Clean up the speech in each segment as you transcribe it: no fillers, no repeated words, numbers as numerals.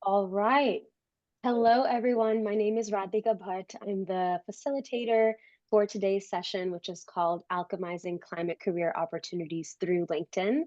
All right. Hello, everyone. My name is Radhika Bhatt. I'm the facilitator for today's session, which is called Alchemizing Climate Career Opportunities Through LinkedIn.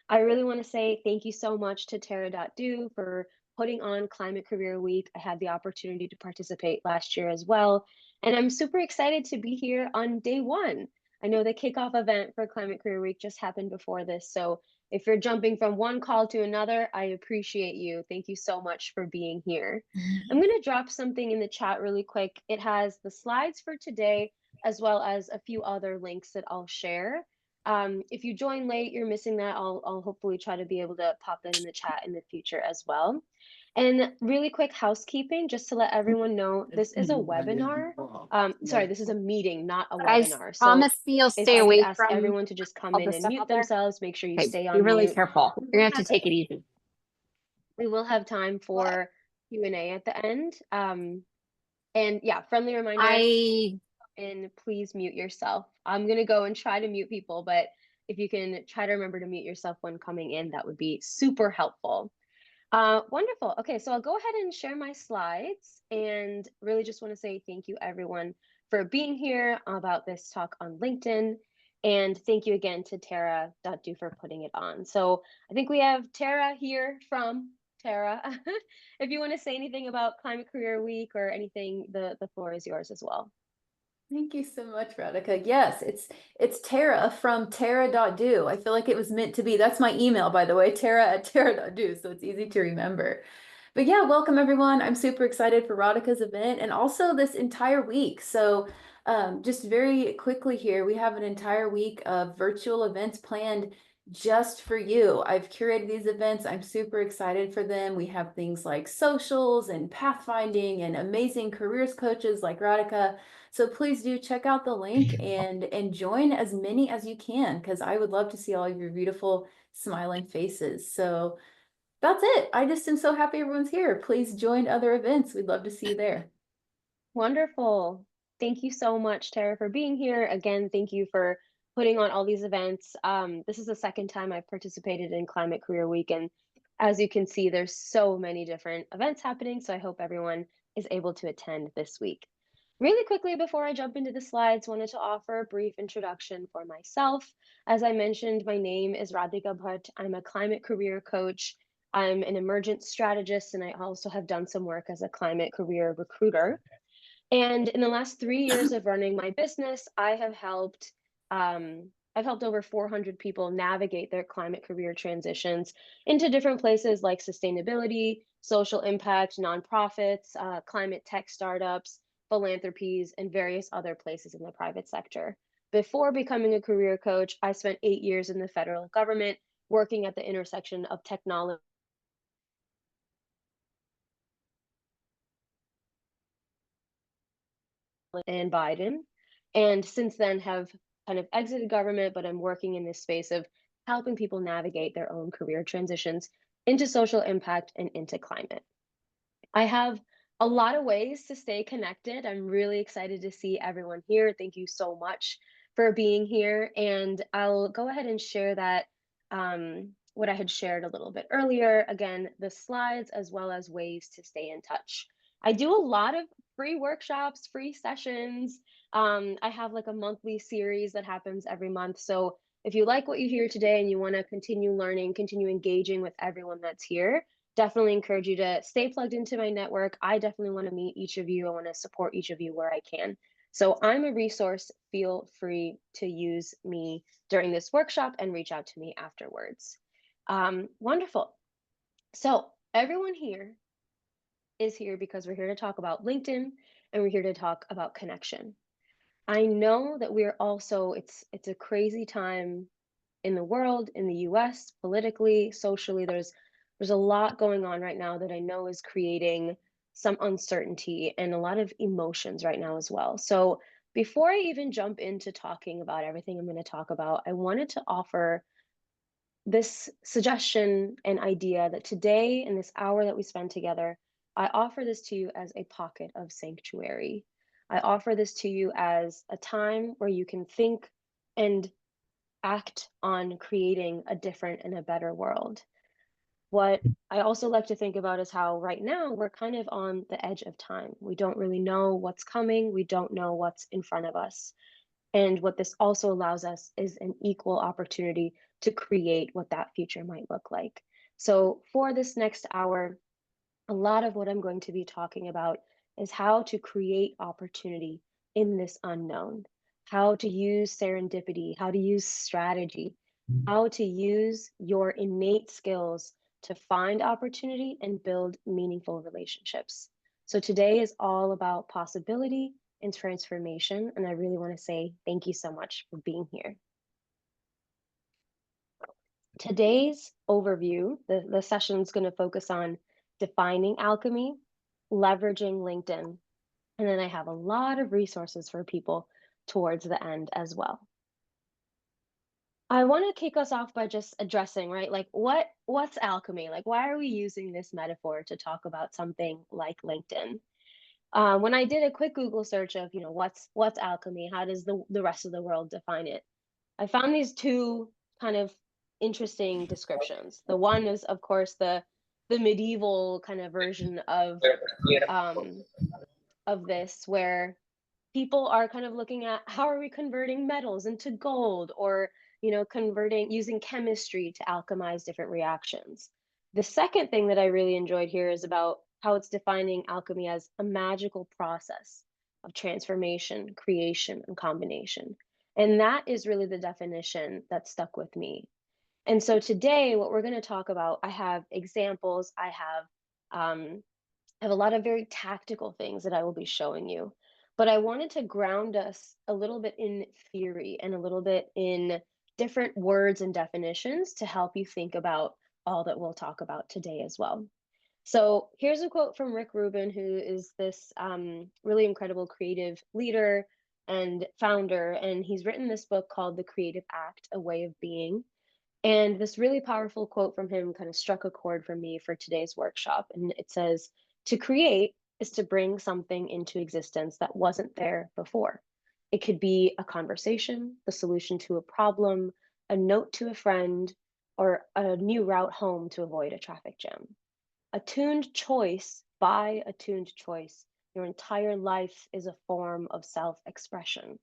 I really want to say thank you so much to Tara.do for putting on Climate Career Week. I had the opportunity to participate last year as well, and I'm super excited to be here on day one. I know the kickoff event for Climate Career Week just happened before this, so if you're jumping from one call to another, I appreciate you. Thank you so much for being here. I'm going to drop something in the chat really quick. It has the slides for today, as well as a few other links that I'll share. If you join late, you're missing that. I'll hopefully try to be able to pop that in the chat in the future as well. And really quick housekeeping, just to let everyone know, this is a webinar. Sorry, this is a meeting, not a Guys, webinar. So promise me you'll if stay I could away ask from everyone to just come all in the and stuff mute out there. themselves, make sure you Okay, stay be on really mute. careful. We You're will gonna have have to take it easy. time for Q&A at the end. And yeah, friendly reminder, I and please mute yourself. I'm gonna go and try to mute people, but if you can try to remember to mute yourself when coming in, that would be super helpful. Wonderful. Okay, so I'll go ahead and share my slides and really just want to say thank you everyone for being here about this talk on LinkedIn. And thank you again to Tara.do for putting it on. So I think we have Tara here from Tara. If you want to say anything about Climate Career Week or anything, the floor is yours as well. Thank you so much, Radhika. Yes, it's Tara from Tara.do. I feel like it was meant to be. That's my email, by the way, Tara@Tara.do, so it's easy to remember. But yeah, welcome everyone. I'm super excited for Radhika's event and also this entire week. So just very quickly here, we have an entire week of virtual events planned just for you. I've curated these events. I'm super excited for them. We have things like socials and pathfinding and amazing careers coaches like Radhika. So please do check out the link and join as many as you can, because I would love to see all of your beautiful smiling faces. So that's it. I just am so happy everyone's here. Please join other events. We'd love to see you there. Wonderful. Thank you so much, Tara, for being here. Again, thank you for putting on all these events. This is the second time I've participated in Climate Career Week, and as you can see, there's so many different events happening, so I hope everyone is able to attend this week. Really quickly, before I jump into the slides, wanted to offer a brief introduction for myself. As I mentioned, my name is Radhika Bhatt. I'm a climate career coach. I'm an emergent strategist, and I also have done some work as a climate career recruiter. And in the last 3 years of running my business, I've helped over 400 people navigate their climate career transitions into different places like sustainability, social impact, nonprofits, climate tech startups, philanthropies, and various other places in the private sector. Before becoming a career coach, I spent 8 years in the federal government working at the intersection of technology and Biden. And since then have kind of exited government, but I'm working in this space of helping people navigate their own career transitions into social impact and into climate. I have a lot of ways to stay connected. I'm really excited to see everyone here. Thank you so much for being here. And I'll go ahead and share that what I had shared a little bit earlier. Again, the slides as well as ways to stay in touch. I do a lot of free workshops, free sessions. I have like a monthly series that happens every month. So if you like what you hear today and you want to continue learning, continue engaging with everyone that's here, definitely encourage you to stay plugged into my network. I definitely want to meet each of you. I want to support each of you where I can. So I'm a resource. Feel free to use me during this workshop and reach out to me afterwards. Wonderful. So everyone here is here because we're here to talk about LinkedIn and we're here to talk about connection. I know that we're also, it's a crazy time in the world, in the US, politically, socially. There's a lot going on right now that I know is creating some uncertainty and a lot of emotions right now as well. So before I even jump into talking about everything I'm going to talk about, I wanted to offer this suggestion and idea that today, in this hour that we spend together, I offer this to you as a pocket of sanctuary. I offer this to you as a time where you can think and act on creating a different and a better world. What I also like to think about is how right now we're kind of on the edge of time. We don't really know what's coming, we don't know what's in front of us. And what this also allows us is an equal opportunity to create what that future might look like. So, for this next hour, a lot of what I'm going to be talking about is how to create opportunity in this unknown, how to use serendipity, how to use strategy, how to use your innate skills to find opportunity and build meaningful relationships. So today is all about possibility and transformation. And I really want to say thank you so much for being here. Today's overview, the session is going to focus on defining alchemy, leveraging LinkedIn, and then I have a lot of resources for people towards the end as well. I want to kick us off by just addressing, right? Like what's alchemy? Like why are we using this metaphor to talk about something like LinkedIn? When I did a quick Google search of, what's alchemy? How does the rest of the world define it? I found these two kind of interesting descriptions. The one is, of course, the medieval kind of version um, of this, where people are kind of looking at how are we converting metals into gold, or converting using chemistry to alchemize different reactions. The second thing that I really enjoyed here is about how it's defining alchemy as a magical process of transformation, creation, and combination. And that is really the definition that stuck with me. And so today, what we're going to talk about, I have examples, um, I have a lot of very tactical things that I will be showing you. But I wanted to ground us a little bit in theory and a little bit in different words and definitions to help you think about all that we'll talk about today as well. So here's a quote from Rick Rubin, who is this really incredible creative leader and founder. And he's written this book called The Creative Act, A Way of Being. And this really powerful quote from him kind of struck a chord for me for today's workshop. And it says, to create is to bring something into existence that wasn't there before. It could be a conversation, the solution to a problem, a note to a friend, or a new route home to avoid a traffic jam. Attuned choice by attuned choice, your entire life is a form of self expression.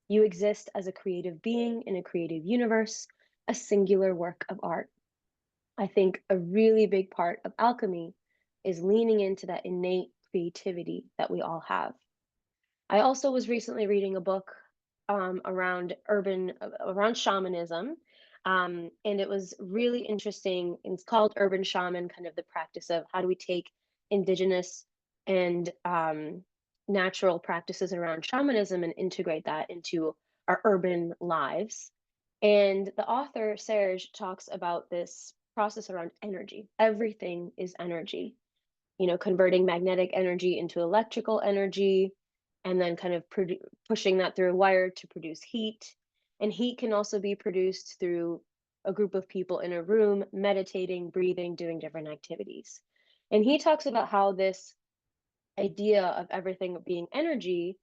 You exist as a creative being in a creative universe, a singular work of art. I think a really big part of alchemy is leaning into that innate creativity that we all have. I also was recently reading a book around shamanism, and it was really interesting. It's called Urban Shaman, kind of the practice of how do we take indigenous and natural practices around shamanism and integrate that into our urban lives. And the author Serge talks about this process around energy. Everything is energy, converting magnetic energy into electrical energy, and then kind of pushing that through a wire to produce heat. And heat can also be produced through a group of people in a room, meditating, breathing, doing different activities. And he talks about how this idea of everything being energy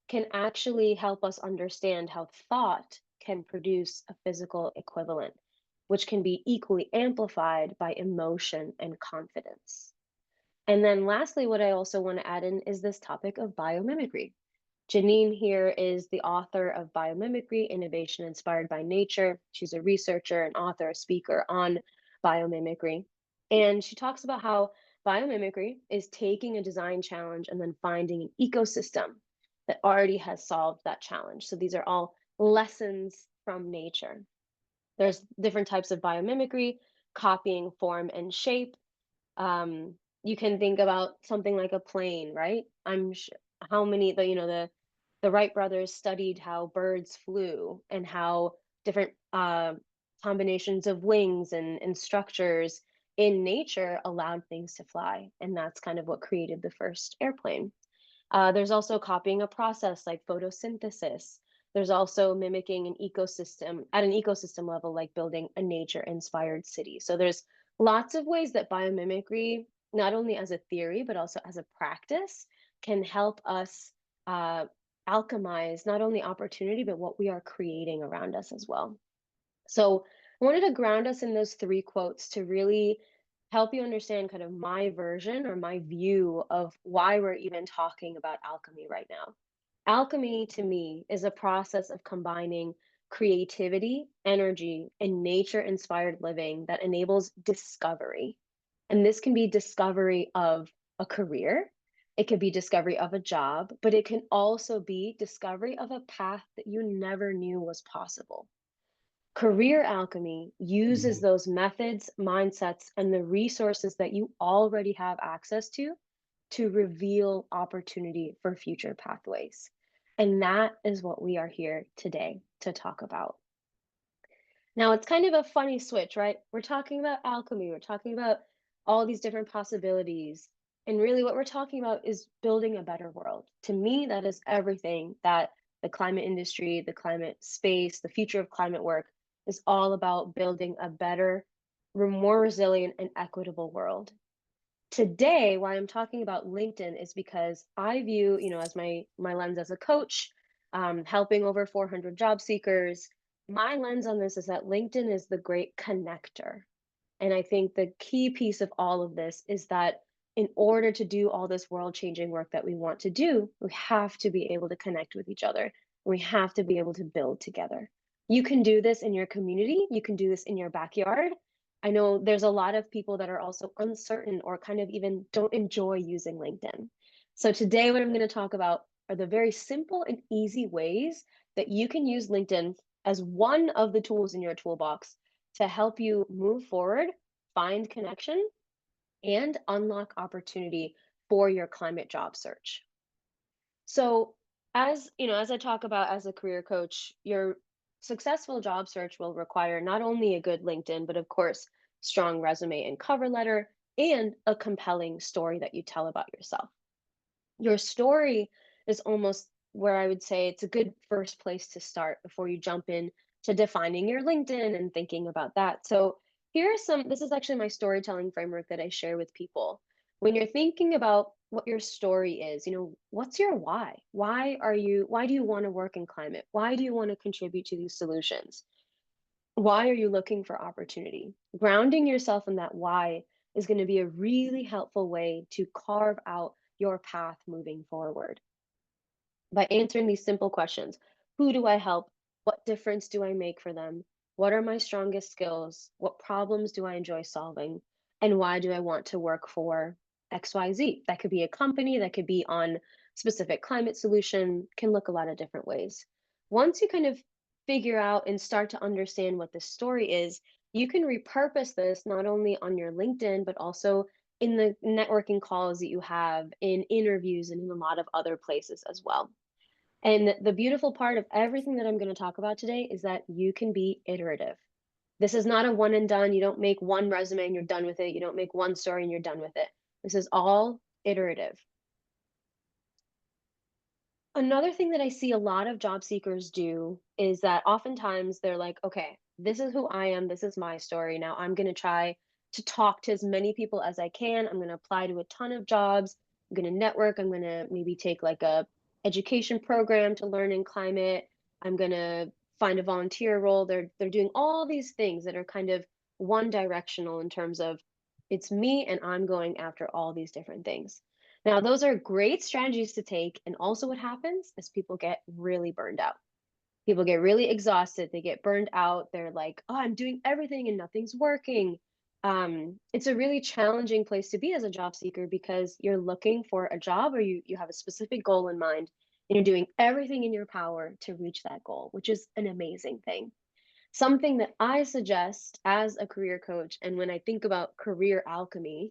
can actually help us understand how thought can produce a physical equivalent, which can be equally amplified by emotion and confidence. And then lastly, what I also want to add in is this topic of biomimicry. Janine here is the author of Biomimicry, Innovation Inspired by Nature. She's a researcher, an author, a speaker on biomimicry. And she talks about how biomimicry is taking a design challenge and then finding an ecosystem that already has solved that challenge. So these are all lessons from nature. There's different types of biomimicry, copying form and shape. You can think about something like a plane, right? How many the Wright brothers studied how birds flew and how different combinations of wings and structures in nature allowed things to fly, and that's kind of what created the first airplane. There's also copying a process like photosynthesis. There's also mimicking an ecosystem at an ecosystem level, like building a nature inspired city. So there's lots of ways that biomimicry, not only as a theory, but also as a practice, can help us uh, alchemize not only opportunity, but what we are creating around us as well. So I wanted to ground us in those three quotes to really help you understand kind of my version or my view of why we're even talking about alchemy right now. Alchemy to me is a process of combining creativity, energy, and nature inspired living that enables discovery. And this can be discovery of a career, it could be discovery of a job, but it can also be discovery of a path that you never knew was possible. Career alchemy uses Mhm. those methods, mindsets, and the resources that you already have access to reveal opportunity for future pathways. And that is what we are here today to talk about. Now, it's kind of a funny switch, right? We're talking about alchemy, we're talking about all these different possibilities. And really, what we're talking about is building a better world. To me, that is everything that the climate industry, the climate space, the future of climate work is all about building a better, more resilient, and equitable world. Today, why I'm talking about LinkedIn is because I view, as my lens as a coach, helping over 400 job seekers. My lens on this is that LinkedIn is the great connector. And I think the key piece of all of this is that in order to do all this world changing work that we want to do, we have to be able to connect with each other. We have to be able to build together. You can do this in your community, you can do this in your backyard. I know there's a lot of people that are also uncertain or kind of even don't enjoy using LinkedIn. So, today, what I'm going to talk about are the very simple and easy ways that you can use LinkedIn as one of the tools in your toolbox to help you move forward, find connection, and unlock opportunity for your climate job search. So, as I talk about as a career coach, your successful job search will require not only a good LinkedIn, but of course, strong resume and cover letter and a compelling story that you tell about yourself. Your story is almost where I would say it's a good first place to start before you jump in to defining your LinkedIn and thinking about that. So, this is actually my storytelling framework that I share with people. When you're thinking about what your story is, what's your why? Why do you want to work in climate? Why do you want to contribute to these solutions? Why are you looking for opportunity? Grounding yourself in that why is going to be a really helpful way to carve out your path moving forward. By answering these simple questions: who do I help? What difference do I make for them? What are my strongest skills? What problems do I enjoy solving? And why do I want to work for XYZ? That could be a company, that could be on specific climate solution, can look a lot of different ways. Once you kind of figure out and start to understand what this story is, you can repurpose this not only on your LinkedIn, but also in the networking calls that you have, in interviews, and in a lot of other places as well. And the beautiful part of everything that I'm going to talk about today is that you can be iterative. This is not a one and done. You don't make one resume and you're done with it. You don't make one story and you're done with it. This is all iterative. Another thing that I see a lot of job seekers do is that oftentimes they're like, okay, this is who I am. This is my story. Now I'm going to try to talk to as many people as I can. I'm going to apply to a ton of jobs. I'm going to network. I'm going to maybe take like a education program to learn in climate. I'm going to find a volunteer role. They're doing all these things that are kind of one directional in terms of it's me and I'm going after all these different things. Now, those are great strategies to take, and also what happens is people get really burned out. People get really exhausted, they get burned out, they're like, "Oh, I'm doing everything and nothing's working." It's a really challenging place to be as a job seeker because you're looking for a job or you have a specific goal in mind, and you're doing everything in your power to reach that goal, which is an amazing thing. Something that I suggest as a career coach, and when I think about career alchemy,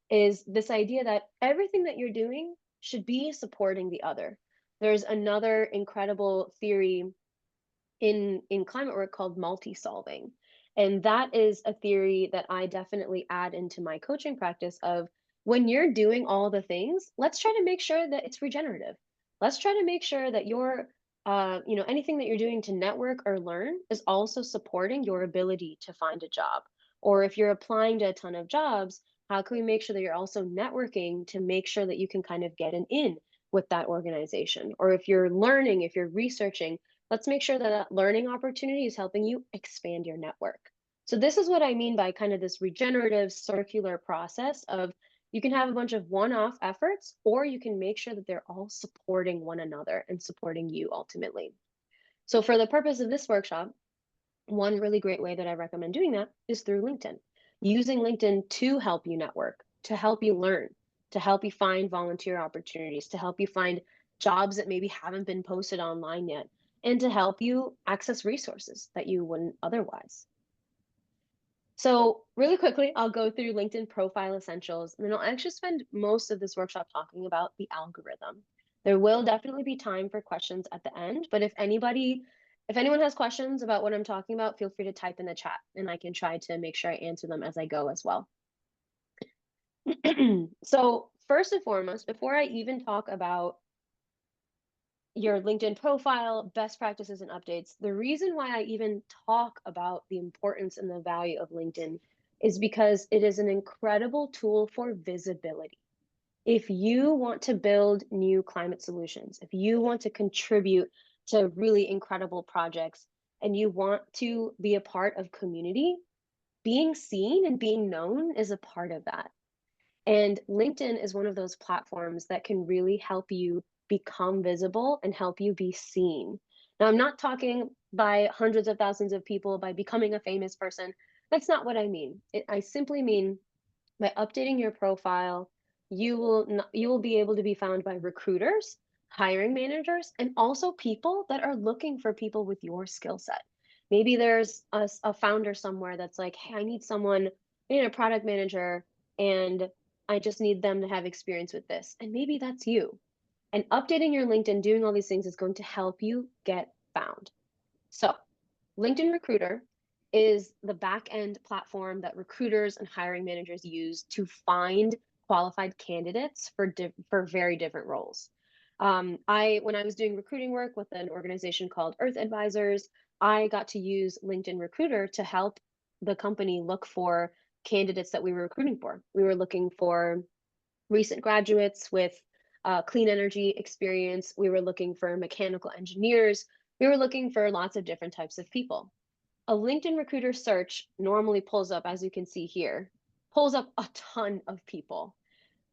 is this idea that everything that you're doing should be supporting the other. There's another incredible theory in climate work called multi-solving. And that is a theory that I definitely add into my coaching practice of when you're doing all the things, let's try to make sure that it's regenerative. Let's try to make sure that anything that you're doing to network or learn is also supporting your ability to find a job. Or if you're applying to a ton of jobs, how can we make sure that you're also networking to make sure that you can kind of get an in with that organization? Or if you're learning, if you're researching, let's make sure that that learning opportunity is helping you expand your network. So this is what I mean by kind of this regenerative circular process of you can have a bunch of one-off efforts, or you can make sure that they're all supporting one another and supporting you ultimately. So for the purpose of this workshop, one really great way that I recommend doing that is through LinkedIn. Using LinkedIn to help you network, to help you learn, to help you find volunteer opportunities, to help you find jobs that maybe haven't been posted online yet, and to help you access resources that you wouldn't otherwise. So, really quickly, I'll go through LinkedIn profile essentials, and then I'll actually spend most of this workshop talking about the algorithm. There will definitely be time for questions at the end, but if anyone has questions about what I'm talking about, feel free to type in the chat and I can try to make sure I answer them as I go as well. So, first and foremost, before I even talk about your LinkedIn profile, best practices and updates. The reason why I even talk about the importance and the value of LinkedIn is because it is an incredible tool for visibility. If you want to build new climate solutions, if you want to contribute to really incredible projects, and you want to be a part of community, being seen and being known is a part of that. And LinkedIn is one of those platforms that can really help you become visible and help you be seen. Now, I'm not talking by hundreds of thousands of people by becoming a famous person. That's not what I mean. I simply mean by updating your profile, you will be able to be found by recruiters, hiring managers, and also people that are looking for people with your skill set. Maybe there's a founder somewhere that's like, hey, I need someone, I need a product manager, and I just need them to have experience with this. And maybe that's you. And updating your LinkedIn, doing all these things is going to help you get found. So, LinkedIn Recruiter is the back end platform that recruiters and hiring managers use to find qualified candidates for very different roles. When I was doing recruiting work with an organization called Earth Advisors, I got to use LinkedIn Recruiter to help the company look for candidates that we were recruiting for. We were looking for recent graduates with clean energy experience. We were looking for mechanical engineers. We were looking for lots of different types of people. A LinkedIn recruiter search normally pulls up, as you can see here, pulls up a ton of people.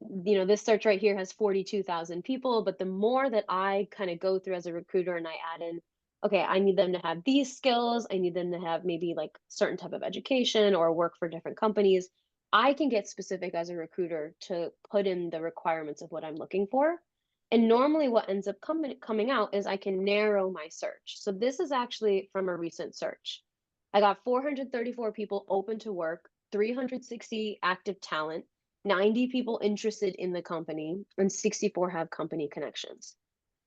This search right here has 42,000 people, but the more that I kind of go through as a recruiter and I add in, okay, I need them to have these skills, I need them to have maybe like certain type of education or work for different companies, I can get specific as a recruiter to put in the requirements of what I'm looking for. And normally what ends up coming out is I can narrow my search. So this is actually from a recent search. I got 434 people open to work, 360 active talent, 90 people interested in the company, and 64 have company connections.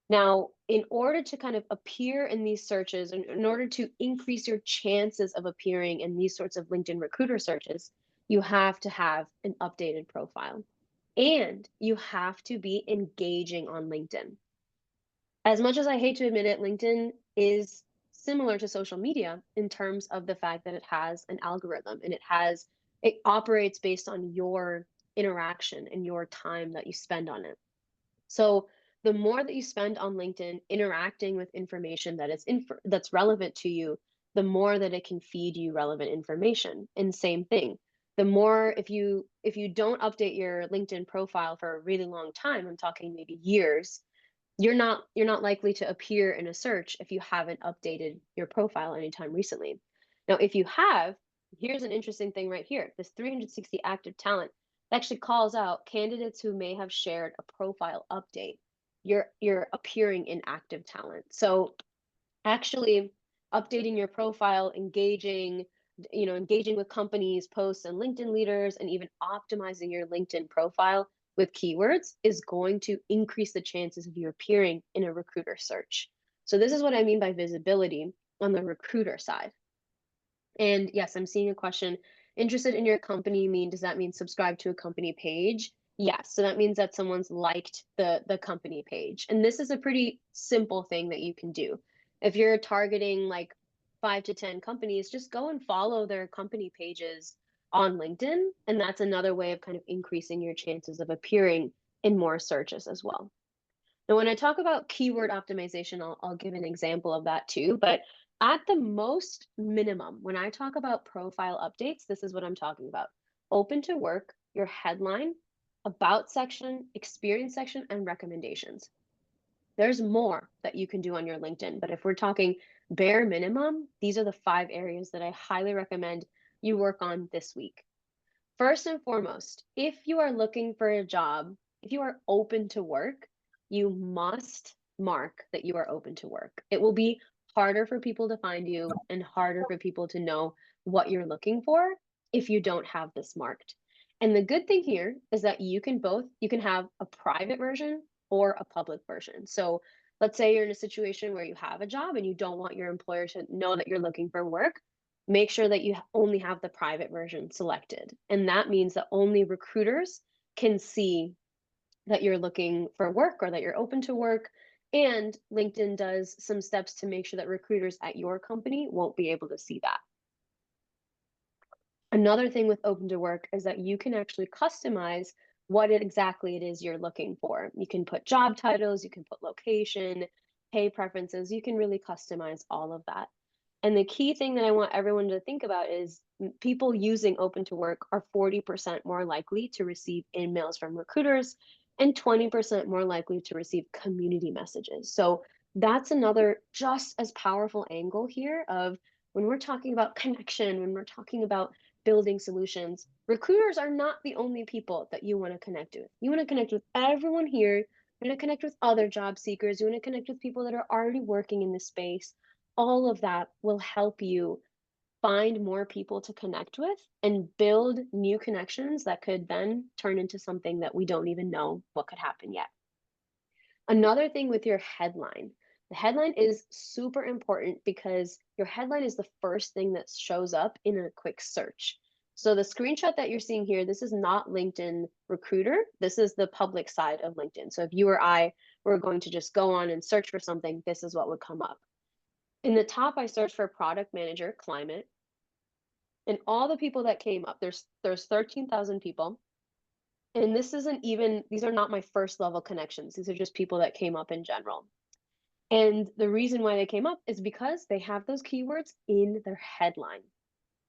Now, in order to kind of appear in these searches, and in order to increase your chances of appearing in these sorts of LinkedIn recruiter searches, you have to have an updated profile and you have to be engaging on LinkedIn. As much as I hate to admit it, LinkedIn is similar to social media in terms of the fact that it has an algorithm and it operates based on your interaction and your time that you spend on it. So the more that you spend on LinkedIn interacting with information that's relevant to you, the more that it can feed you relevant information. And same thing. The more if you don't update your LinkedIn profile for a really long time, I'm talking maybe years, you're not likely to appear in a search if you haven't updated your profile anytime recently. Now, if you have, here's an interesting thing right here. This 360 active talent actually calls out candidates who may have shared a profile update. You're appearing in active talent. So actually updating your profile, engaging with companies, posts, and LinkedIn leaders, and even optimizing your LinkedIn profile with keywords is going to increase the chances of you appearing in a recruiter search. So this is what I mean by visibility on the recruiter side. And yes, I'm seeing a question. Interested in your company does that mean subscribe to a company page? Yes. So that means that someone's liked the company page. And this is a pretty simple thing that you can do. If you're targeting like 5 to 10 companies, just go and follow their company pages on LinkedIn. And that's another way of kind of increasing your chances of appearing in more searches as well. Now, when I talk about keyword optimization, I'll give an example of that too. But At the most minimum, when I talk about profile updates, this is what I'm talking about. Open to work, your headline, about section, experience section, and recommendations. There's more that you can do on your LinkedIn, but if we're talking bare minimum, these are the 5 areas that I highly recommend you work on this week. First and foremost, if you are looking for a job, if you are open to work, you must mark that you are open to work. It will be harder for people to find you and harder for people to know what you're looking for if you don't have this marked. And the good thing here is that you can have a private version or a public version. So let's say you're in a situation where you have a job and you don't want your employer to know that you're looking for work, make sure that you only have the private version selected. And that means that only recruiters can see that you're looking for work or that you're open to work. And LinkedIn does some steps to make sure that recruiters at your company won't be able to see that. Another thing with open to work is that you can actually customize exactly it is you're looking for. You can put job titles, you can put location, pay preferences, you can really customize all of that. And the key thing that I want everyone to think about is people using open to work are 40% more likely to receive emails from recruiters and 20% more likely to receive community messages. So that's another just as powerful angle here of when we're talking about connection, when we're talking about building solutions, recruiters are not the only people that you want to connect with. You want to connect with everyone here. You want to connect with other job seekers. You want to connect with people that are already working in this space. All of that will help you find more people to connect with and build new connections that could then turn into something that we don't even know what could happen yet. Another thing with your headline, the headline is super important because your headline is the first thing that shows up in a quick search. So the screenshot that you're seeing here, this is not LinkedIn Recruiter. This is the public side of LinkedIn. So if you or I were going to just go on and search for something, this is what would come up. In the top, I searched for product manager, climate, and all the people that came up, there's 13,000 people. And this isn't even, these are not my first level connections. These are just people that came up in general. And the reason why they came up is because they have those keywords in their headline.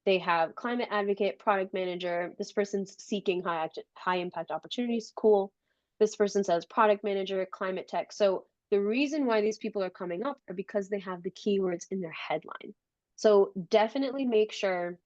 They have climate advocate, product manager. This person's seeking high impact opportunities. Cool. This person says product manager, climate tech. So the reason why these people are coming up are because they have the keywords in their headline. So definitely make sure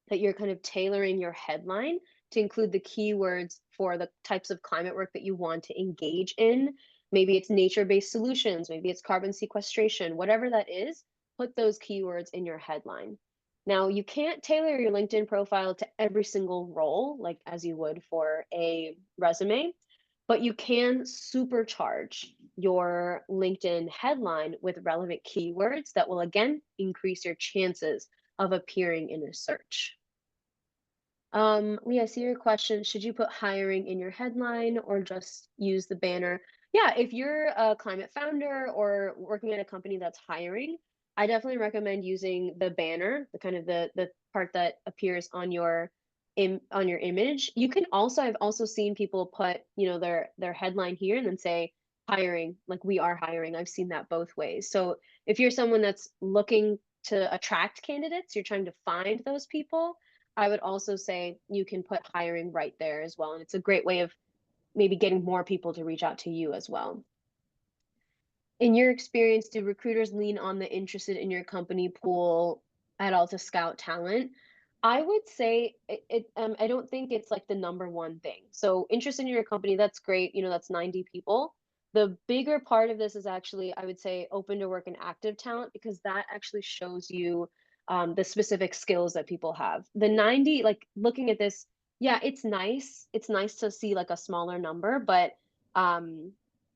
that you're kind of tailoring your headline to include the keywords for the types of climate work that you want to engage in. Maybe it's nature-based solutions, maybe it's carbon sequestration, whatever that is, put those keywords in your headline. Now, you can't tailor your LinkedIn profile to every single role, like as you would for a resume, but you can supercharge your LinkedIn headline with relevant keywords that will again increase your chances of appearing in a search. Leah, I see your question. Should you put hiring in your headline or just use the banner? Yeah, if you're a climate founder or working at a company that's hiring, I definitely recommend using the banner, the kind of the part that appears on your on your image. You can also, I've also seen people put, you know, their headline here and then say hiring, like we are hiring. I've seen that both ways. So if you're someone that's looking to attract candidates, you're trying to find those people, I would also say you can put hiring right there as well. And it's a great way of maybe getting more people to reach out to you as well. In your experience, do recruiters lean on the interested in your company pool at all to scout talent? I would say I don't think it's like the number one thing. So interested in your company, that's great. You know, that's 90 people. The bigger part of this is actually, I would say, open to work and active talent because that actually shows you the specific skills that people have. The 90, like looking at this, yeah, it's nice. It's nice to see like a smaller number, but um,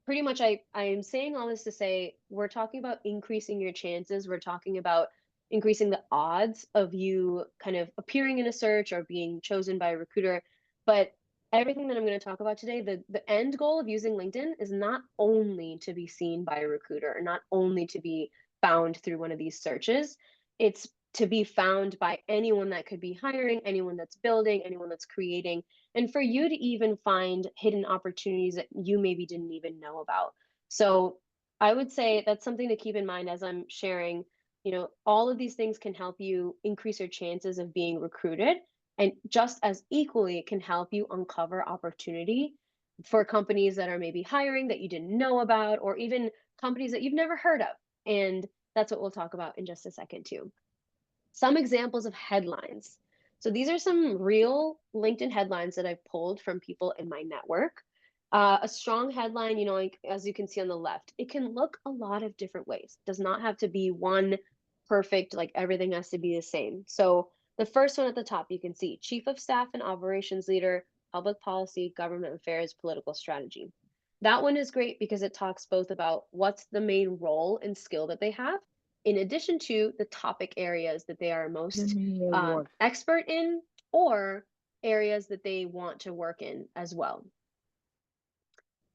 pretty much I am saying all this to say we're talking about increasing your chances. We're talking about increasing the odds of you kind of appearing in a search or being chosen by a recruiter. But everything that I'm going to talk about today, the end goal of using LinkedIn is not only to be seen by a recruiter or not only to be found through one of these searches. It's to be found by anyone that could be hiring, anyone that's building, anyone that's creating, and for you to even find hidden opportunities that you maybe didn't even know about. So I would say that's something to keep in mind as I'm sharing. All of these things can help you increase your chances of being recruited. And just as equally, it can help you uncover opportunity for companies that are maybe hiring that you didn't know about, or even companies that you've never heard of. And that's what we'll talk about in just a second, too. Some examples of headlines. So these are some real LinkedIn headlines that I've pulled from people in my network. A strong headline, like as you can see on the left, it can look a lot of different ways. Does not have to be one perfect, like everything has to be the same. So the first one at the top, you can see Chief of Staff and Operations Leader, Public Policy, Government Affairs, Political Strategy. That one is great because it talks both about what's the main role and skill that they have, in addition to the topic areas that they are most expert in, or areas that they want to work in as well.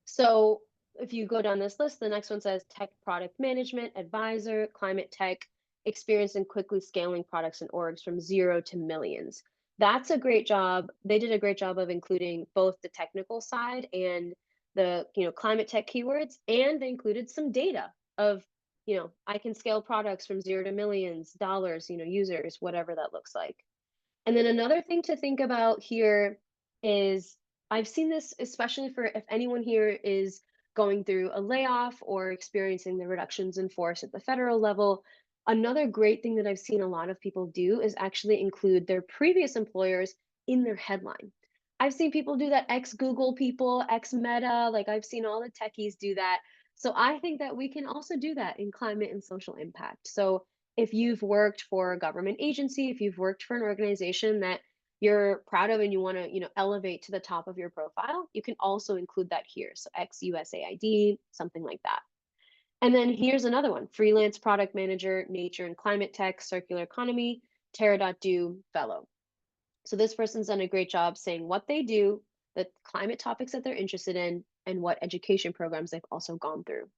So if you go down this list, the next one says tech product management, advisor, climate tech, experience in quickly scaling products and orgs from zero to millions. That's a great job. They did a great job of including both the technical side and the climate tech keywords, and they included some data of I can scale products from zero to millions dollars, users, whatever that looks like. And then another thing to think about here is I've seen this especially for if anyone here is going through a layoff or experiencing the reductions in force at the federal level. Another great thing that I've seen a lot of people do is actually include their previous employers in their headline. I've seen people do that, ex Google people, ex Meta, like I've seen all the techies do that. So I think that we can also do that in climate and social impact. So if you've worked for a government agency, if you've worked for an organization that you're proud of and you want to, elevate to the top of your profile, you can also include that here. So ex USAID, something like that. And then here's another one, freelance product manager, nature and climate tech, circular economy, Terra.do fellow. So this person's done a great job saying what they do, the climate topics that they're interested in, and what education programs they've also gone through.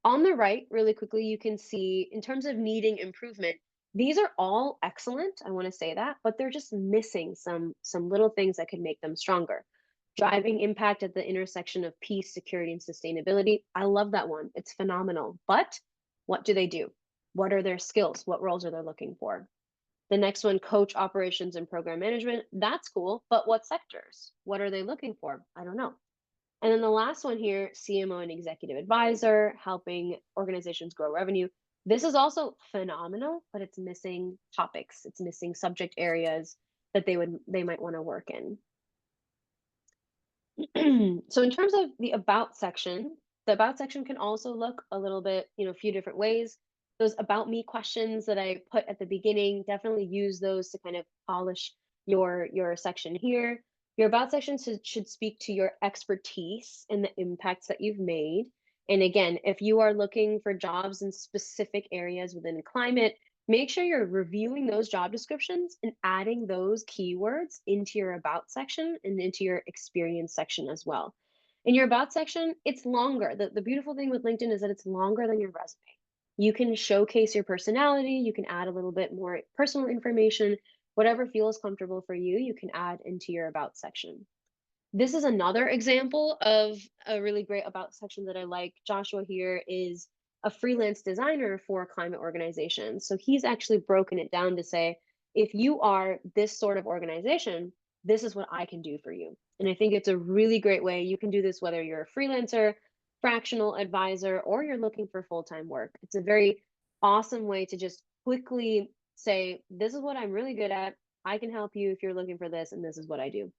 On the right, really quickly, you can see in terms of needing improvement, these are all excellent. I want to say that, but they're just missing some little things that could make them stronger. Driving impact at the intersection of peace, security, and sustainability. I love that one. It's phenomenal. But what do they do? What are their skills? What roles are they looking for? The next one, coach operations and program management. That's cool, but what sectors? What are they looking for? I don't know. And then the last one here, CMO and executive advisor, helping organizations grow revenue. This is also phenomenal, but it's missing topics. It's missing subject areas that they might want to work in. So in terms of the about section can also look a little bit, a few different ways. Those about me questions that I put at the beginning, definitely use those to kind of polish your section here. Your about section should speak to your expertise and the impacts that you've made. And again, if you are looking for jobs in specific areas within climate, make sure you're reviewing those job descriptions and adding those keywords into your about section and into your experience section as well. In your about section, it's longer. The beautiful thing with LinkedIn is that it's longer than your resume. You can showcase your personality, you can add a little bit more personal information, whatever feels comfortable for you, you can add into your about section. This is another example of a really great about section that I like. Joshua here is a freelance designer for a climate organization. So he's actually broken it down to say, if you are this sort of organization, this is what I can do for you. And I think it's a really great way. You can do this whether you're a freelancer, fractional advisor, or you're looking for full-time work. It's a very awesome way to just quickly say, this is what I'm really good at. I can help you if you're looking for this, and this is what I do.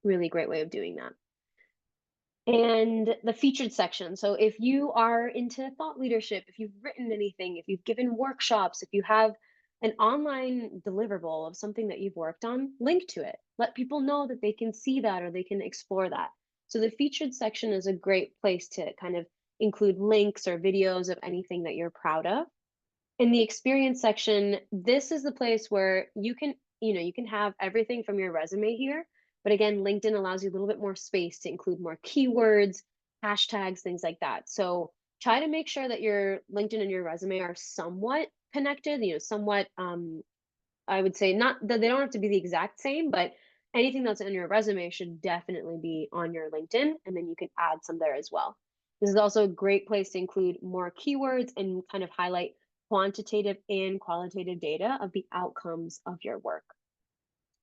Really great way of doing that. And the featured section. So if you are into thought leadership, if you've written anything, if you've given workshops, if you have an online deliverable of something that you've worked on, link to it. Let people know that they can see that or they can explore that. So the featured section is a great place to kind of include links or videos of anything that you're proud of. In the experience section, this is the place where you can have everything from your resume here, but again, LinkedIn allows you a little bit more space to include more keywords, hashtags, things like that. So try to make sure that your LinkedIn and your resume are somewhat connected, somewhat I would say not that they don't have to be the exact same, but anything that's on your resume should definitely be on your LinkedIn, and then you can add some there as well. This is also a great place to include more keywords and kind of highlight quantitative and qualitative data of the outcomes of your work.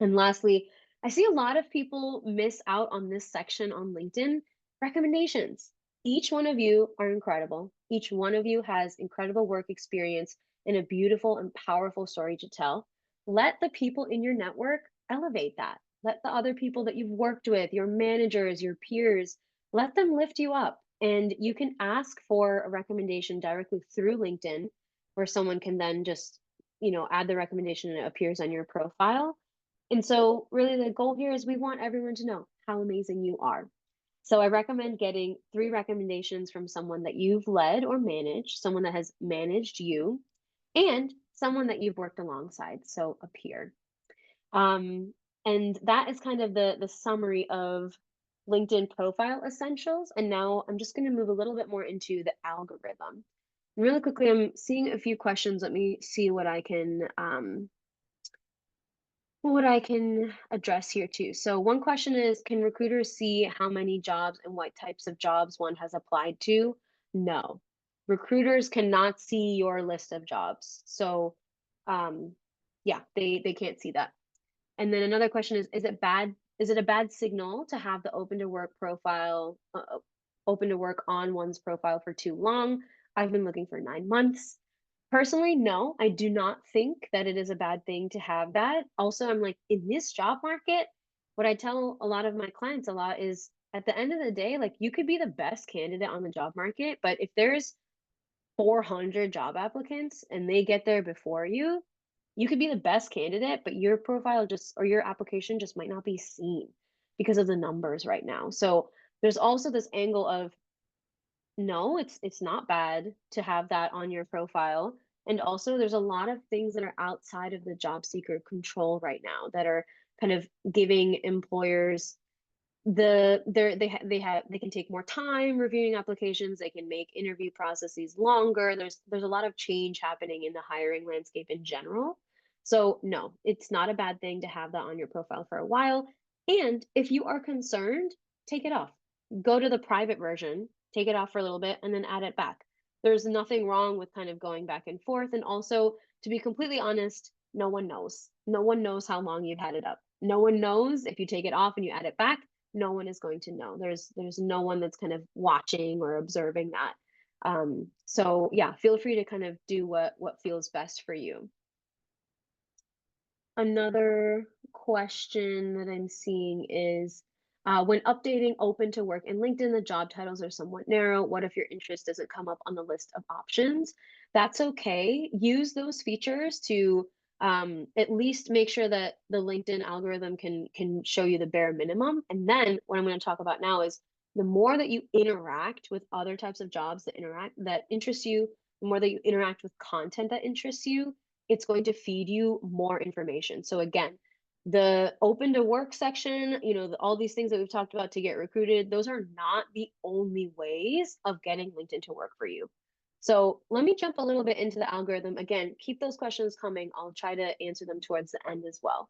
And lastly, I see a lot of people miss out on this section on LinkedIn recommendations. Each one of you are incredible. Each one of you has incredible work experience and a beautiful and powerful story to tell. Let the people in your network elevate that. Let the other people that you've worked with, your managers, your peers, let them lift you up. And you can ask for a recommendation directly through LinkedIn, where someone can then just, add the recommendation and it appears on your profile. And so, really, the goal here is we want everyone to know how amazing you are. So, I recommend getting 3 recommendations from someone that you've led or managed, someone that has managed you, and someone that you've worked alongside, so a peer. Um, and that is kind of the summary of LinkedIn profile essentials. And now I'm just going to move a little bit more into the algorithm. Really quickly, I'm seeing a few questions. Let me see what I can address here too. So one question is, can recruiters see how many jobs and what types of jobs one has applied to? No. Recruiters cannot see your list of jobs. So um, yeah, they can't see that. And then another question is it a bad signal to have the open to work on one's profile for too long? I've been looking for 9 months. Personally, no, I do not think that it is a bad thing to have that. Also, I'm like, in this job market, what I tell a lot of my clients a lot is at the end of the day, like you could be the best candidate on the job market, but if there's 400 job applicants and they get there before you could be the best candidate, but your profile just or your application just might not be seen because of the numbers right now. So there's also this angle of no, it's not bad to have that on your profile. And also, there's a lot of things that are outside of the job seeker control right now that are kind of giving employers they can take more time reviewing applications. They can make interview processes longer. There's a lot of change happening in the hiring landscape in general. So no, it's not a bad thing to have that on your profile for a while. And if you are concerned, take it off. Go to the private version, take it off for a little bit, and then add it back. There's nothing wrong with kind of going back and forth. And also, to be completely honest, no one knows. No one knows how long you've had it up. No one knows if you take it off and you add it back, no one is going to know. There's no one that's kind of watching or observing that. So yeah, feel free to kind of do what feels best for you. Another question that I'm seeing is when updating open to work in LinkedIn, the job titles are somewhat narrow. What if your interest doesn't come up on the list of options? That's okay. Use those features to at least make sure that the LinkedIn algorithm can show you the bare minimum. And then what I'm going to talk about now is the more that you interact with other types of jobs that interest you, the more that you interact with content that interests you, it's going to feed you more information. So again, the open to work section, all these things that we've talked about to get recruited, those are not the only ways of getting LinkedIn to work for you. So let me jump a little bit into the algorithm. Again, keep those questions coming. I'll try to answer them towards the end as well.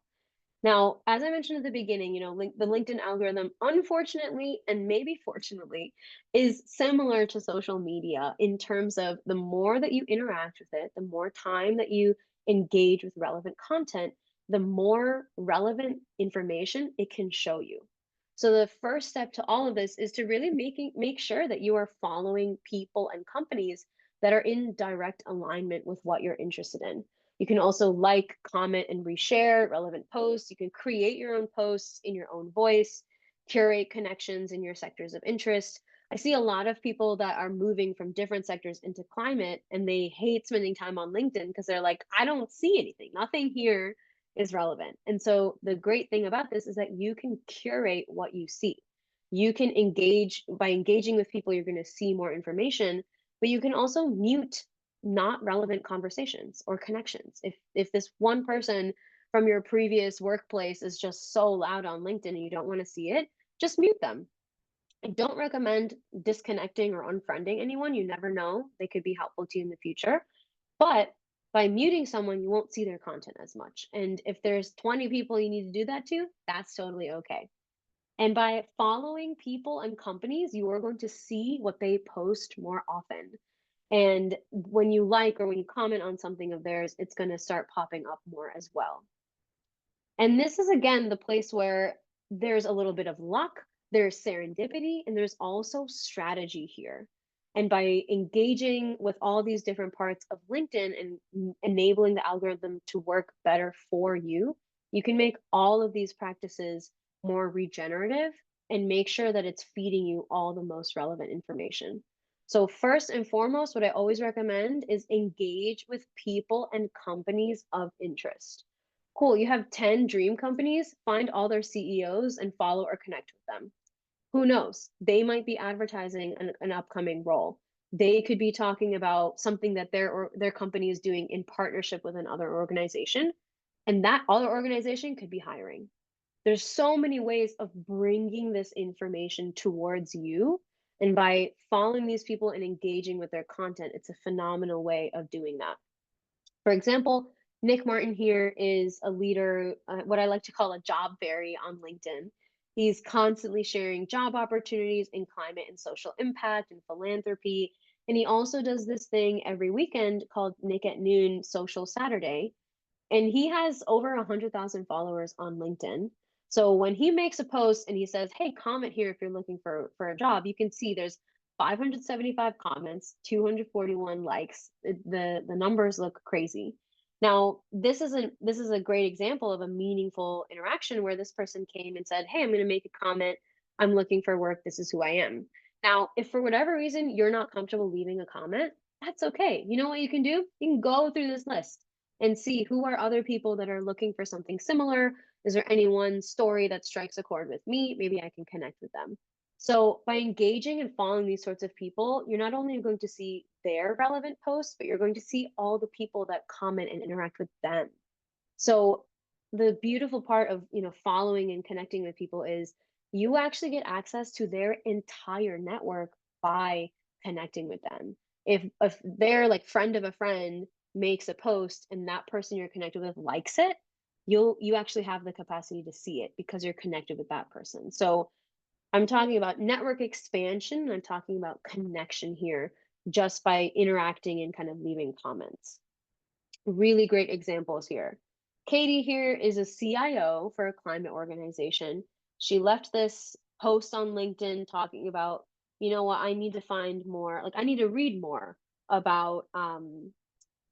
Now, as I mentioned at the beginning, the LinkedIn algorithm, unfortunately, and maybe fortunately, is similar to social media in terms of the more that you interact with it, the more time that you engage with relevant content, the more relevant information it can show you. So the first step to all of this is to really make sure that you are following people and companies that are in direct alignment with what you're interested in. You can also like, comment, and reshare relevant posts. You can create your own posts in your own voice, curate connections in your sectors of interest. I see a lot of people that are moving from different sectors into climate and they hate spending time on LinkedIn because they're like, I don't see anything. Nothing here is relevant. And so the great thing about this is that you can curate what you see. You can engage by engaging with people, you're going to see more information, but you can also mute not relevant conversations or connections. If this one person from your previous workplace is just so loud on LinkedIn and you don't want to see it, just mute them. I don't recommend disconnecting or unfriending anyone. You never know. They could be helpful to you in the future. But by muting someone, you won't see their content as much. And if there's 20 people you need to do that to, that's totally okay. And by following people and companies, you are going to see what they post more often. And when you like or when you comment on something of theirs, it's going to start popping up more as well. And this is again the place where there's a little bit of luck, there's serendipity, and there's also strategy here. And by engaging with all these different parts of LinkedIn and enabling the algorithm to work better for you, you can make all of these practices more regenerative and make sure that it's feeding you all the most relevant information. So, first and foremost, what I always recommend is engage with people and companies of interest. Cool, you have 10 dream companies, find all their CEOs and follow or connect with them. Who knows? They might be advertising an upcoming role. They could be talking about something that their company is doing in partnership with another organization, and that other organization could be hiring. There's so many ways of bringing this information towards you, and by following these people and engaging with their content, it's a phenomenal way of doing that. For example, Nick Martin here is a leader, what I like to call a job fairy on LinkedIn. He's constantly sharing job opportunities in climate and social impact and philanthropy. And he also does this thing every weekend called Nick at Noon Social Saturday, and he has over 100,000 followers on LinkedIn. So when he makes a post and he says, "Hey, comment here if you're looking for a job," you can see there's 575 comments, 241 likes. The numbers look crazy. Now, this is a great example of a meaningful interaction where this person came and said, "Hey, I'm going to make a comment. I'm looking for work. This is who I am." Now, if for whatever reason you're not comfortable leaving a comment, that's okay. You know what you can do? You can go through this list and see who are other people that are looking for something similar. Is there any one story that strikes a chord with me? Maybe I can connect with them. So by engaging and following these sorts of people, you're not only going to see their relevant posts, but you're going to see all the people that comment and interact with them. So the beautiful part of, following and connecting with people is you actually get access to their entire network by connecting with them. If their like friend of a friend makes a post and that person you're connected with likes it, you actually have the capacity to see it because you're connected with that person. So I'm talking about network expansion, I'm talking about connection here just by interacting and kind of leaving comments. Really great examples here. Katie here is a CIO for a climate organization. She left this post on LinkedIn talking about, you know what, I need to find more, like I need to read more about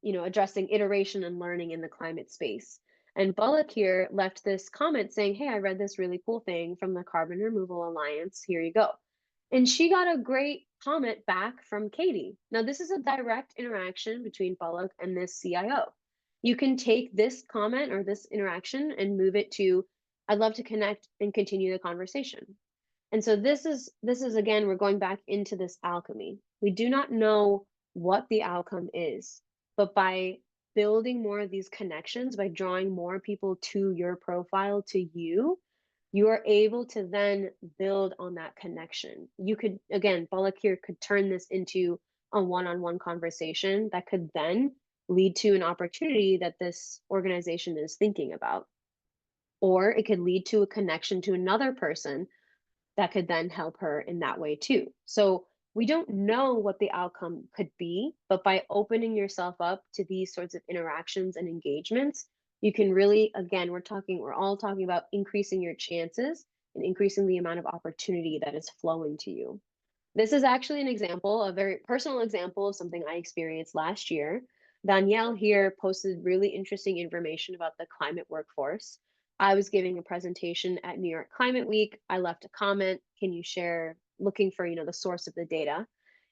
addressing iteration and learning in the climate space. And Bullock here left this comment saying, "Hey, I read this really cool thing from the Carbon Removal Alliance. Here you go." And she got a great comment back from Katie. Now, this is a direct interaction between Bullock and this CIO. You can take this comment or this interaction and move it to, "I'd love to connect and continue the conversation." And so this is again, we're going back into this alchemy. We do not know what the outcome is, but by building more of these connections, by drawing more people to your profile, to you, you are able to then build on that connection. You could, again, Bolakir could turn this into a one-on-one conversation that could then lead to an opportunity that this organization is thinking about. Or it could lead to a connection to another person that could then help her in that way too. So we don't know what the outcome could be, but by opening yourself up to these sorts of interactions and engagements, you can really, again, we're all talking about increasing your chances and increasing the amount of opportunity that is flowing to you. This is actually an example, a very personal example of something I experienced last year. Danielle here posted really interesting information about the climate workforce. I was giving a presentation at New York Climate Week. I left a comment, "Can you share?" Looking for, the source of the data.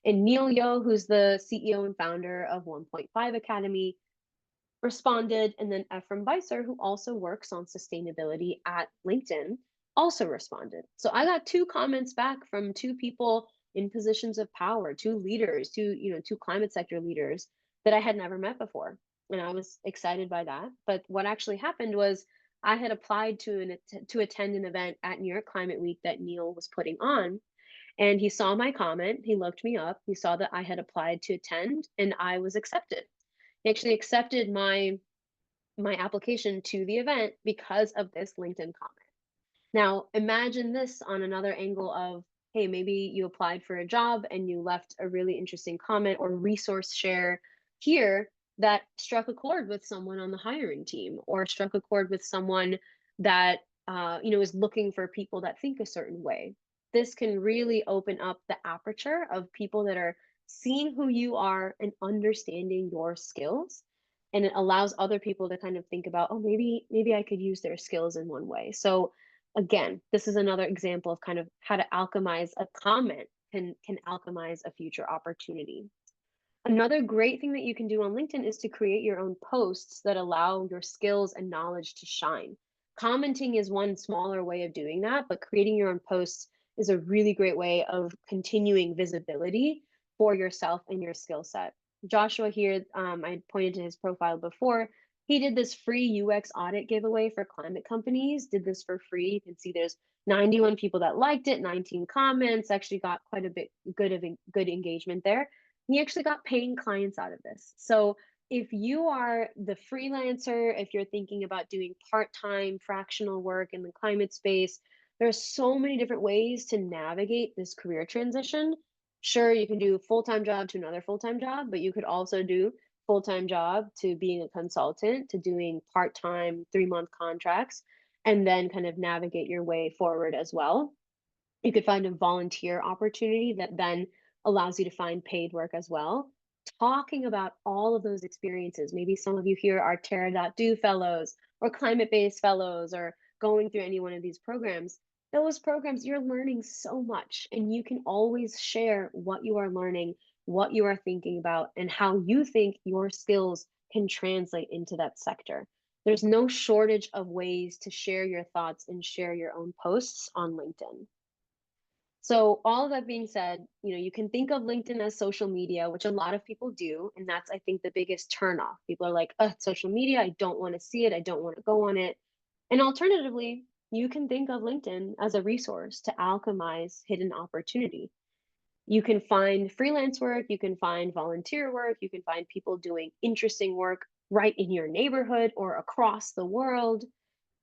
And Neil Yo, who's the CEO and founder of 1.5 Academy, responded, and then Ephraim Beiser, who also works on sustainability at LinkedIn, also responded. So I got two comments back from two people in positions of power, two leaders, two climate sector leaders that I had never met before. And I was excited by that. But what actually happened was I had applied to attend an event at New York Climate Week that Neil was putting on, and he saw my comment, he looked me up, he saw that I had applied to attend, and I was accepted. He actually accepted my application to the event because of this LinkedIn comment. Now, imagine this on another angle of hey, maybe you applied for a job and you left a really interesting comment or resource share here that struck a chord with someone on the hiring team or struck a chord with someone that is looking for people that think a certain way. This can really open up the aperture of people that are seeing who you are and understanding your skills, and it allows other people to kind of think about, oh, maybe I could use their skills in one way. So again, this is another example of kind of how to alchemize a comment can alchemize a future opportunity. Another great thing that you can do on LinkedIn is to create your own posts that allow your skills and knowledge to shine. Commenting is one smaller way of doing that, but creating your own posts is a really great way of continuing visibility for yourself and your skill set. Joshua here, I pointed to his profile before. He did this free UX audit giveaway for climate companies, did this for free. You can see there's 91 people that liked it, 19 comments, actually got quite a bit good engagement there. He actually got paying clients out of this. So if you are the freelancer, if you're thinking about doing part-time fractional work in the climate space, there's so many different ways to navigate this career transition. Sure, you can do a full-time job to another full-time job, but you could also do full-time job to being a consultant to doing part-time 3-month contracts and then kind of navigate your way forward as well. You could find a volunteer opportunity that then allows you to find paid work as well. Talking about all of those experiences, maybe some of you here are Terra.do fellows or climate based fellows or going through any one of these programs. Those programs, you're learning so much, and you can always share what you are learning, what you are thinking about, and how you think your skills can translate into that sector. There's no shortage of ways to share your thoughts and share your own posts on LinkedIn. So all of that being said, you can think of LinkedIn as social media, which a lot of people do, and that's I think the biggest turnoff. People are like, social media, I don't want to see it, I don't want to go on it." And alternatively, you can think of LinkedIn as a resource to alchemize hidden opportunity. You can find freelance work, you can find volunteer work, you can find people doing interesting work right in your neighborhood or across the world.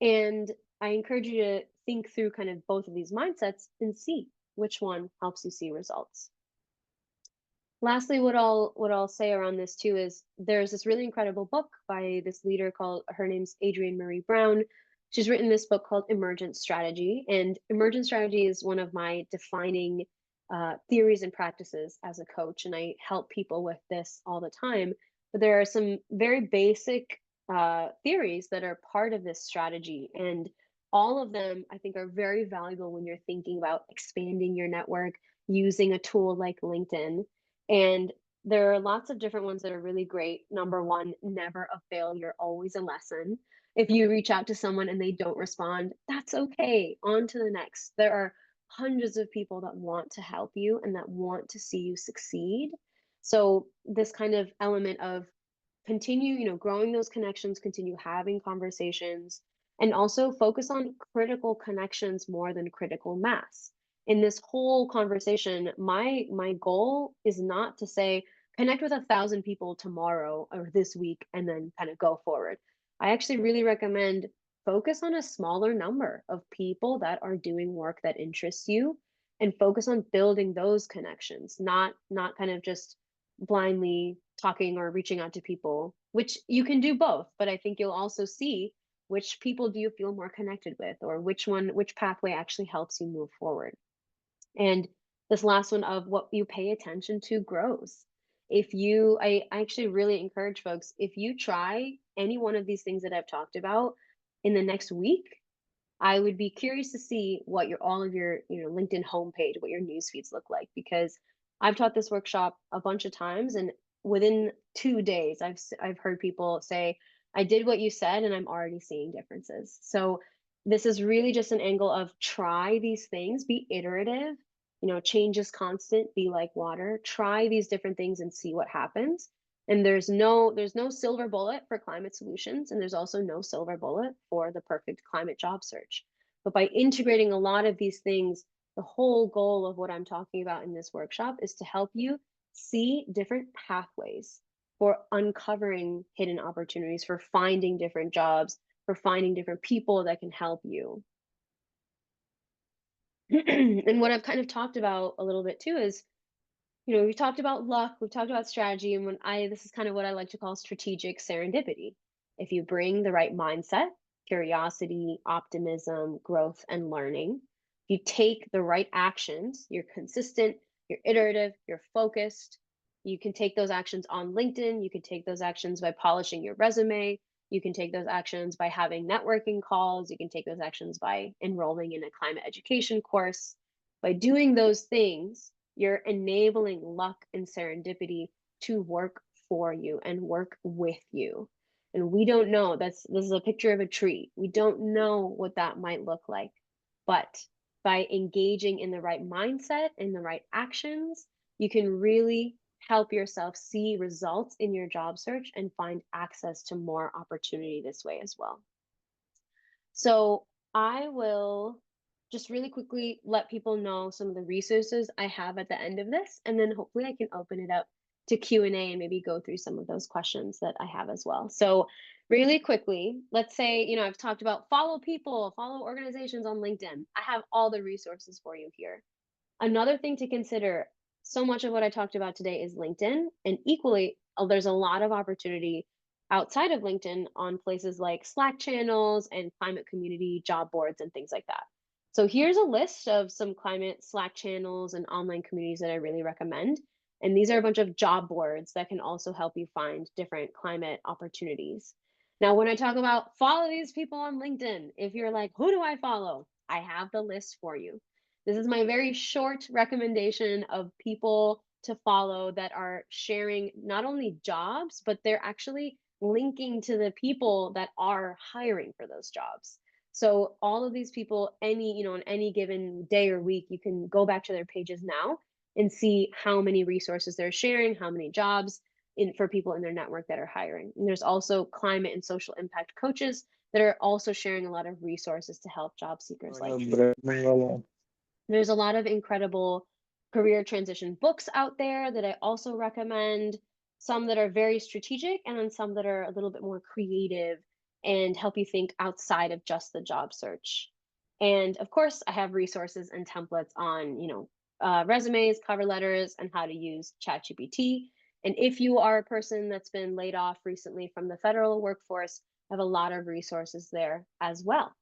And I encourage you to think through kind of both of these mindsets and see which one helps you see results. Lastly, what I'll say around this too is there's this really incredible book by this leader called her name's Adrienne Marie Brown. She's written this book called Emergent Strategy, and emergent strategy is one of my defining theories and practices as a coach, and I help people with this all the time. But there are some very basic theories that are part of this strategy, and all of them I think are very valuable when you're thinking about expanding your network using a tool like LinkedIn. And there are lots of different ones that are really great. Number one, never a failure, always a lesson. If you reach out to someone and they don't respond, that's okay. On to the next. There are hundreds of people that want to help you and that want to see you succeed. So this kind of element of continue, growing those connections, continue having conversations, and also focus on critical connections more than critical mass. In this whole conversation, my goal is not to say connect with 1,000 people tomorrow or this week and then kind of go forward. I actually really recommend focus on a smaller number of people that are doing work that interests you and focus on building those connections, not kind of just blindly talking or reaching out to people, which you can do both, but I think you'll also see which people do you feel more connected with or which pathway actually helps you move forward. And this last one of what you pay attention to grows. I actually really encourage folks, if you try any one of these things that I've talked about in the next week, I would be curious to see what all of your, LinkedIn homepage, what your news feeds look like, because I've taught this workshop a bunch of times, and within 2 days, I've heard people say, "I did what you said, and I'm already seeing differences." So this is really just an angle of try these things, be iterative. Change is constant. Be like water. Try these different things and see what happens. And there's no silver bullet for climate solutions, and there's also no silver bullet for the perfect climate job search. But by integrating a lot of these things, the whole goal of what I'm talking about in this workshop is to help you see different pathways for uncovering hidden opportunities, for finding different jobs, for finding different people that can help you. And what I've kind of talked about a little bit too is, we've talked about luck, we've talked about strategy, and this is kind of what I like to call strategic serendipity. If you bring the right mindset, curiosity, optimism, growth, and learning, you take the right actions, you're consistent, you're iterative, you're focused. You can take those actions on LinkedIn, you can take those actions by polishing your resume, you can take those actions by having networking calls, you can take those actions by enrolling in a climate education course. By doing those things, you're enabling luck and serendipity to work for you and work with you. And we don't know. This is a picture of a tree. We don't know what that might look like. But by engaging in the right mindset and the right actions, you can really help yourself see results in your job search and find access to more opportunity this way as well. So I will just really quickly let people know some of the resources I have at the end of this, and then hopefully I can open it up to Q&A and maybe go through some of those questions that I have as well. So really quickly, let's say, I've talked about follow people, follow organizations on LinkedIn. I have all the resources for you here. Another thing to consider, so much of what I talked about today is LinkedIn, and equally, there's a lot of opportunity outside of LinkedIn on places like Slack channels and climate community job boards and things like that. So here's a list of some climate Slack channels and online communities that I really recommend. And these are a bunch of job boards that can also help you find different climate opportunities. Now, when I talk about follow these people on LinkedIn, if you're like, who do I follow? I have the list for you. This is my very short recommendation of people to follow that are sharing not only jobs, but they're actually linking to the people that are hiring for those jobs. So all of these people, on any given day or week, you can go back to their pages now and see how many resources they're sharing, how many jobs for people in their network that are hiring. And there's also climate and social impact coaches that are also sharing a lot of resources to help job seekers like you. There's a lot of incredible career transition books out there that I also recommend, some that are very strategic and then some that are a little bit more creative and help you think outside of just the job search. And of course, I have resources and templates on, resumes, cover letters, and how to use ChatGPT. And if you are a person that's been laid off recently from the federal workforce, I have a lot of resources there as well.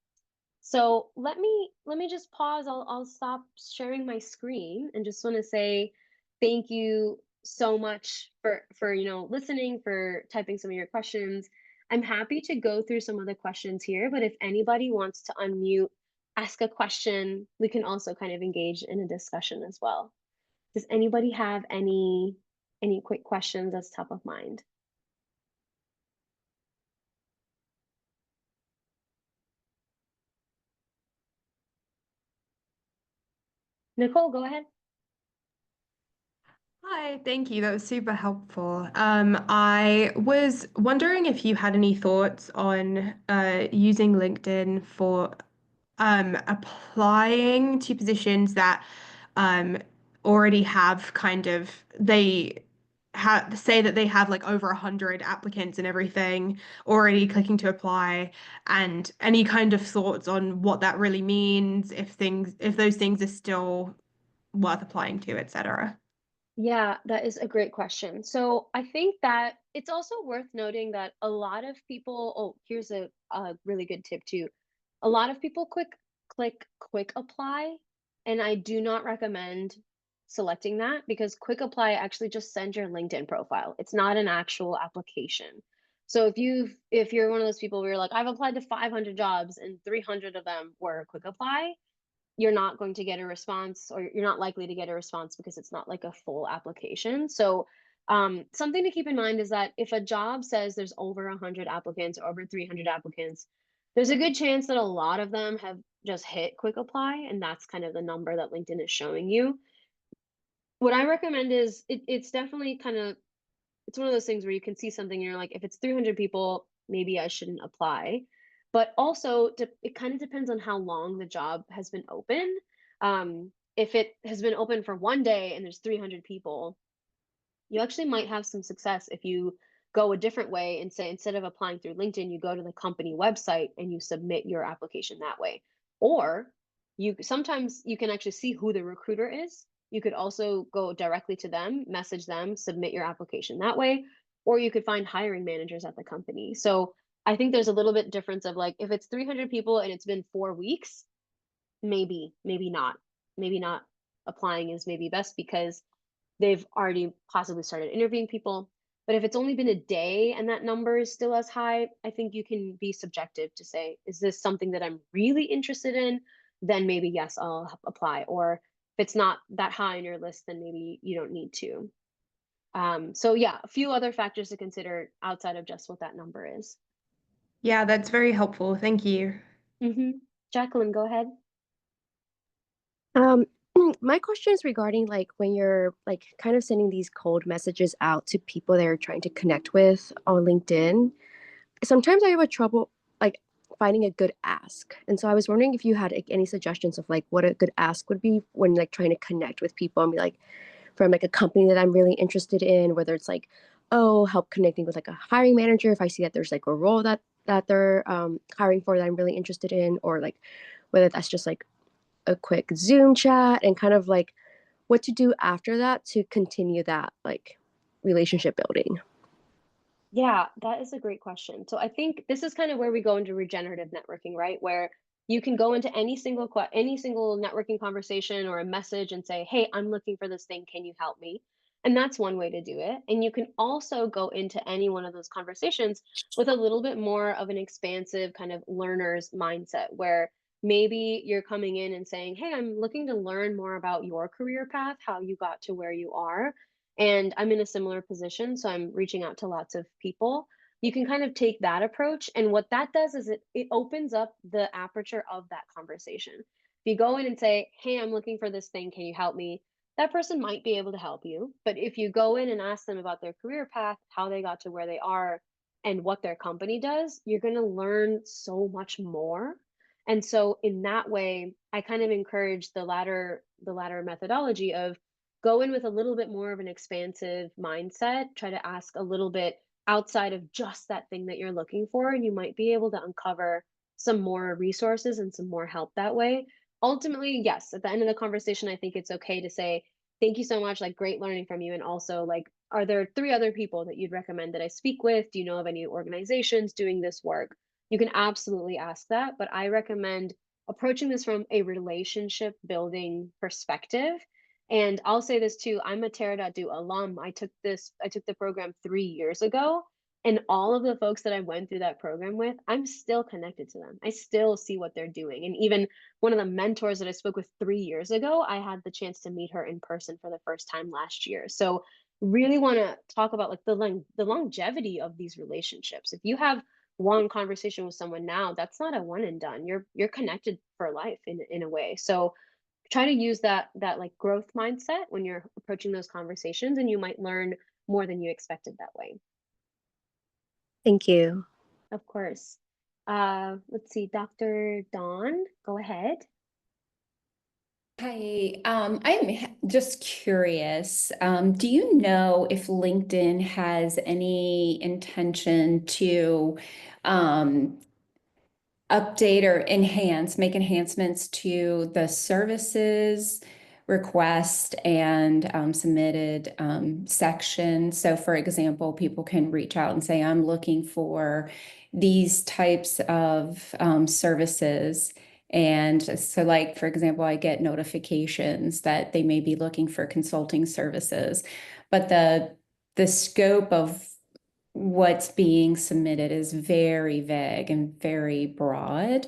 So let me just pause. I'll stop sharing my screen and just want to say thank you so much for listening, for typing some of your questions. I'm happy to go through some of the questions here, but if anybody wants to unmute, ask a question, we can also kind of engage in a discussion as well. Does anybody have any quick questions that's top of mind? Nicole, go ahead. Hi, thank you. That was super helpful. I was wondering if you had any thoughts on using LinkedIn for applying to positions that um, already have they have say that they have like over 100 applicants and everything already clicking to apply, and any kind of thoughts on what that really means, if those things are still worth applying to, etc. Yeah, that is a great question. So I think that it's also worth noting that a lot of people, oh, here's a really good tip too. A lot of people click quick apply, and I do not recommend selecting that because quick apply actually just sends your LinkedIn profile. It's not an actual application. So if you're one of those people where you're like, I've applied to 500 jobs and 300 of them were quick apply, you're not going to get a response, or you're not likely to get a response because it's not like a full application. So something to keep in mind is that if a job says there's over 100 applicants or over 300 applicants, there's a good chance that a lot of them have just hit quick apply, and that's kind of the number that LinkedIn is showing you. What I recommend is it's definitely kind of, it's one of those things where you can see something and you're like, if it's 300 people, maybe I shouldn't apply. But also, it kind of depends on how long the job has been open. If it has been open for one day and there's 300 people, you actually might have some success if you go a different way and say, instead of applying through LinkedIn, you go to the company website and you submit your application that way. Or sometimes you can actually see who the recruiter is. You could also go directly to them, message them, submit your application that way, or you could find hiring managers at the company. So I think there's a little bit difference of like if it's 300 people and it's been 4 weeks, maybe not. Maybe not applying is maybe best because they've already possibly started interviewing people. But if it's only been a day and that number is still as high, I think you can be subjective to say, is this something that I'm really interested in? Then maybe yes, I'll apply. Or if it's not that high on your list, then maybe you don't need to. So yeah, a few other factors to consider outside of just what that number is. Yeah, that's very helpful. Thank you. Jacqueline, go ahead. Um, my question is regarding like when you're like kind of sending these cold messages out to people that you're trying to connect with on LinkedIn. Sometimes I have a trouble like finding a good ask. And so I was wondering if you had like, any suggestions of like what a good ask would be when like trying to connect with people and be like from like a company that I'm really interested in, whether it's like, oh, help connecting with like a hiring manager if I see that there's like a role that they're hiring for that I'm really interested in, or like whether that's just like a quick Zoom chat and kind of like what to do after that to continue that like relationship building. Yeah, that is a great question. So I think this is kind of where we go into regenerative networking, right? Where you can go into any single networking conversation or a message and say, "Hey, I'm looking for this thing. Can you help me?" And that's one way to do it. And you can also go into any one of those conversations with a little bit more of an expansive kind of learner's mindset where maybe you're coming in and saying, "Hey, I'm looking to learn more about your career path, how you got to where you are." And I'm in a similar position, so I'm reaching out to lots of people. You can kind of take that approach, and what that does is it opens up the aperture of that conversation. If you go in and say, "Hey, I'm looking for this thing, can you help me?" That person might be able to help you, but if you go in and ask them about their career path, how they got to where they are, and what their company does, you're going to learn so much more. And so in that way, I kind of encourage the latter methodology of go in with a little bit more of an expansive mindset, try to ask a little bit outside of just that thing that you're looking for, and you might be able to uncover some more resources and some more help that way. Ultimately, yes, at the end of the conversation, I think it's okay to say, thank you so much, like great learning from you. And also, like, are there 3 other people that you'd recommend that I speak with? Do you know of any organizations doing this work? You can absolutely ask that, but I recommend approaching this from a relationship building perspective. And I'll say this too, I'm a Terra.do alum. I took the program 3 years ago. And all of the folks that I went through that program with, I'm still connected to them. I still see what they're doing. And even one of the mentors that I spoke with 3 years ago, I had the chance to meet her in person for the first time last year. So really want to talk about like the longevity of these relationships. If you have one conversation with someone now, that's not a one and done. You're connected for life in a way. So try to use that like growth mindset when you're approaching those conversations, and you might learn more than you expected that way. Thank you. Of course. Let's see, Dr. Dawn, go ahead. Hi, just curious. Do you know if LinkedIn has any intention to update or make enhancements to the services request and submitted section? So, for example, people can reach out and say, I'm looking for these types of services. And so, like, for example, I get notifications that they may be looking for consulting services, but the scope of what's being submitted is very vague and very broad.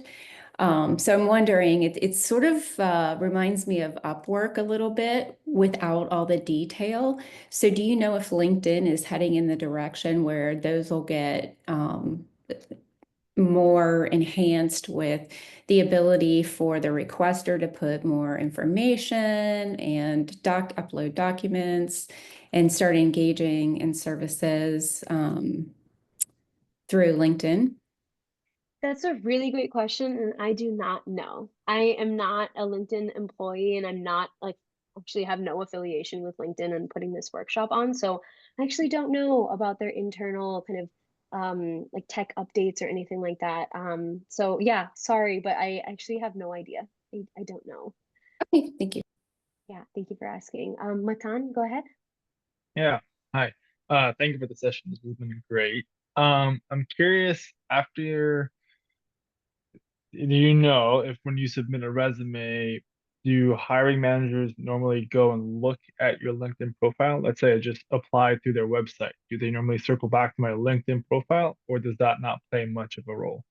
So I'm wondering, it sort of reminds me of Upwork a little bit without all the detail. So do you know if LinkedIn is heading in the direction where those will get more enhanced with the ability for the requester to put more information and upload documents and start engaging in services through LinkedIn? That's a really great question, and I do not know. I am not a LinkedIn employee, and I'm not like actually have no affiliation with LinkedIn and putting this workshop on. So I actually don't know about their internal kind of like tech updates or anything like that. So yeah, sorry, but I actually have no idea. I don't know. Okay, thank you. Yeah, thank you for asking. Matan, go ahead. Yeah. Hi. Thank you for the session. This has been great. I'm curious, do you know if when you submit a resume, do hiring managers normally go and look at your LinkedIn profile? Let's say I just applied through their website. Do they normally circle back to my LinkedIn profile, or does that not play much of a role?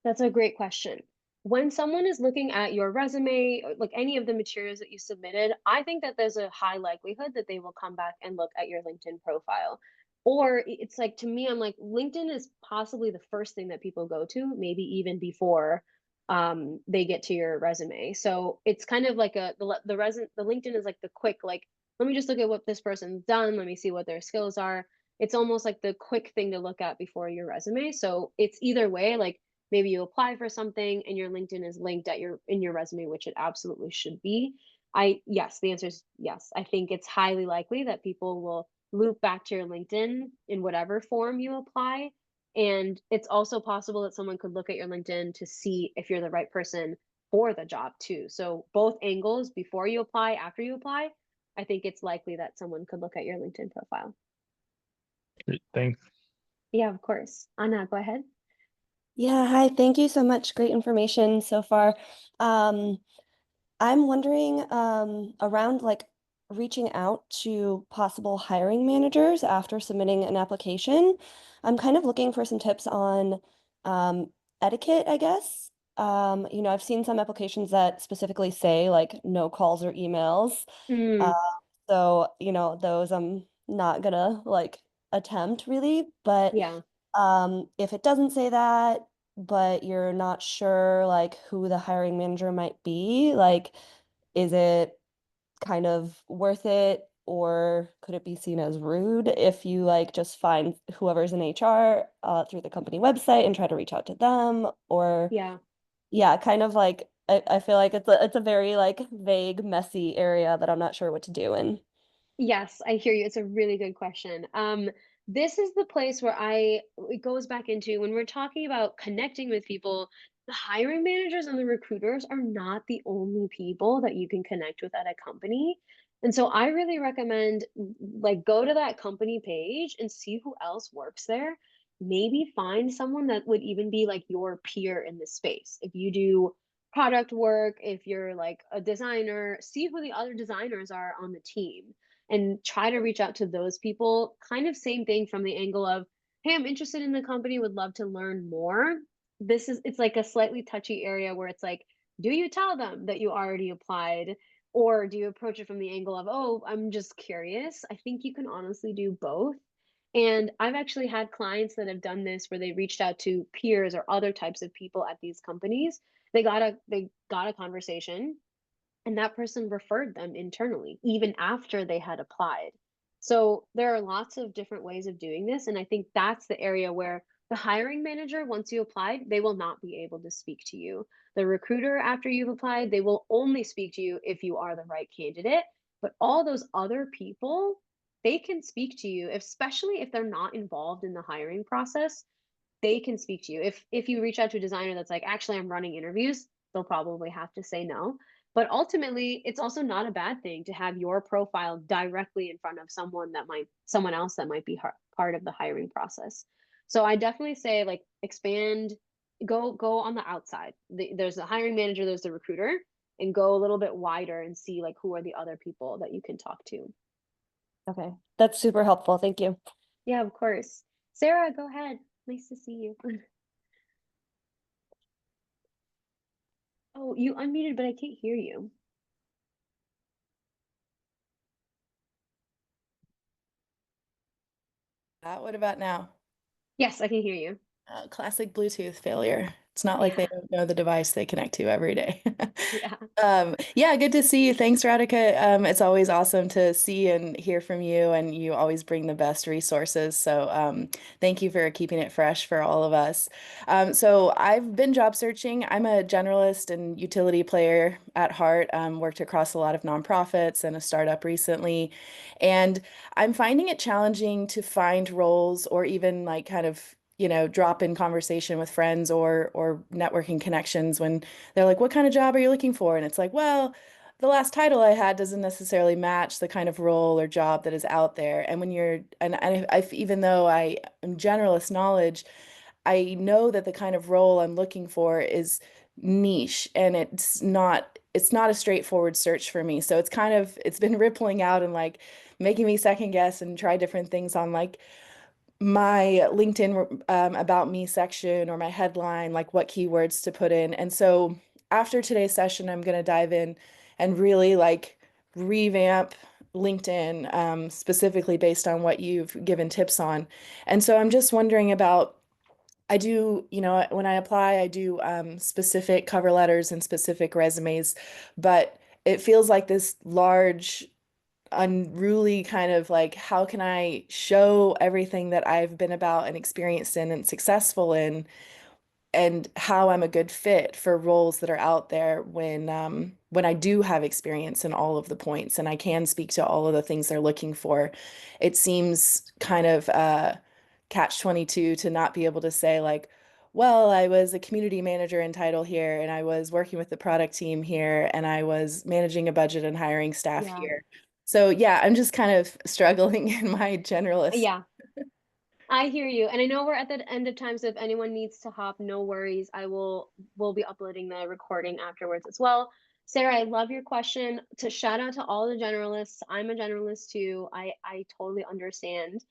That's a great question. When someone is looking at your resume, or like any of the materials that you submitted, I think that there's a high likelihood that they will come back and look at your LinkedIn profile. Or it's like to me, I'm like LinkedIn is possibly the first thing that people go to, maybe even before they get to your resume. So it's kind of like the LinkedIn is like the quick like let me just look at what this person's done, let me see what their skills are. It's almost like the quick thing to look at before your resume. So it's either way, like maybe you apply for something and your LinkedIn is linked at your in your resume, which it absolutely should be. Yes, the answer is yes. I think it's highly likely that people will loop back to your LinkedIn in whatever form you apply. And it's also possible that someone could look at your LinkedIn to see if you're the right person for the job too. So both angles, before you apply, after you apply, I think it's likely that someone could look at your LinkedIn profile. Great, thanks. Yeah, of course. Anna, go ahead. Yeah, hi. Thank you so much. Great information so far. Um, I'm wondering around like reaching out to possible hiring managers after submitting an application. I'm kind of looking for some tips on etiquette, I guess. I've seen some applications that specifically say like no calls or emails. Uh, Mm, so, those I'm not gonna like attempt really, but yeah. if it doesn't say that, but you're not sure like who the hiring manager might be, like, is it kind of worth it, or could it be seen as rude if you like just find whoever's in HR through the company website and try to reach out to them? Or Yeah. yeah, kind of like I feel like it's a very like vague, messy area that I'm not sure what to do in. Yes, I hear you. It's a really good question. This is the place where it goes back into when we're talking about connecting with people, the hiring managers and the recruiters are not the only people that you can connect with at a company. And so I really recommend like go to that company page and see who else works there. Maybe find someone that would even be like your peer in this space. If you do product work, if you're like a designer, see who the other designers are on the team and try to reach out to those people. Kind of same thing from the angle of, hey, I'm interested in the company, would love to learn more. It's like a slightly touchy area where it's like, do you tell them that you already applied? Or do you approach it from the angle of, oh, I'm just curious? I think you can honestly do both. And I've actually had clients that have done this where they reached out to peers or other types of people at these companies. They got a conversation and that person referred them internally even after they had applied. So there are lots of different ways of doing this. And I think that's the area where the hiring manager, once you applied, they will not be able to speak to you. The recruiter, after you've applied, they will only speak to you if you are the right candidate. But all those other people, they can speak to you, especially if they're not involved in the hiring process. They can speak to you. If you reach out to a designer that's like, actually, I'm running interviews, they'll probably have to say no. But ultimately, it's also not a bad thing to have your profile directly in front of someone else that might be part of the hiring process. So I definitely say like expand, go on the outside. There's the hiring manager, there's the recruiter, and go a little bit wider and see like who are the other people that you can talk to. Okay, that's super helpful. Thank you. Yeah, of course. Sarah, go ahead. Nice to see you. Oh, you unmuted, but I can't hear you. What about now? Yes, I can hear you. Classic Bluetooth failure. It's not like Yeah. they don't know the device they connect to every day. Yeah. Yeah, good to see you. Thanks, Radhika. It's always awesome to see and hear from you, and you always bring the best resources. So, thank you for keeping it fresh for all of us. So I've been job searching. I'm a generalist and utility player at heart. Worked across a lot of nonprofits and a startup recently, and I'm finding it challenging to find roles or even like kind of drop in conversation with friends or networking connections when they're like, what kind of job are you looking for? And it's like, well, the last title I had doesn't necessarily match the kind of role or job that is out there. And when even though I am generalist knowledge, I know that the kind of role I'm looking for is niche, and it's not a straightforward search for me. So it's been rippling out and like making me second guess and try different things on like my LinkedIn about me section or my headline, like what keywords to put in. And so after today's session, I'm going to dive in and really like revamp LinkedIn, specifically based on what you've given tips on. And so I'm just wondering about, I do, when I apply, I do specific cover letters and specific resumes, but it feels like this large unruly kind of like, how can I show everything that I've been about and experienced in and successful in, and how I'm a good fit for roles that are out there when I do have experience in all of the points and I can speak to all of the things they're looking for. It seems kind of catch-22 to not be able to say like, well, I was a community manager in title here, and I was working with the product team here, and I was managing a budget and hiring staff Yeah. here. So yeah, I'm just kind of struggling in my generalist. Yeah. I hear you. And I know we're at the end of time, so if anyone needs to hop, no worries. We'll be uploading the recording afterwards as well. Sarah, I love your question. To shout out to all the generalists. I'm a generalist too. I totally understand.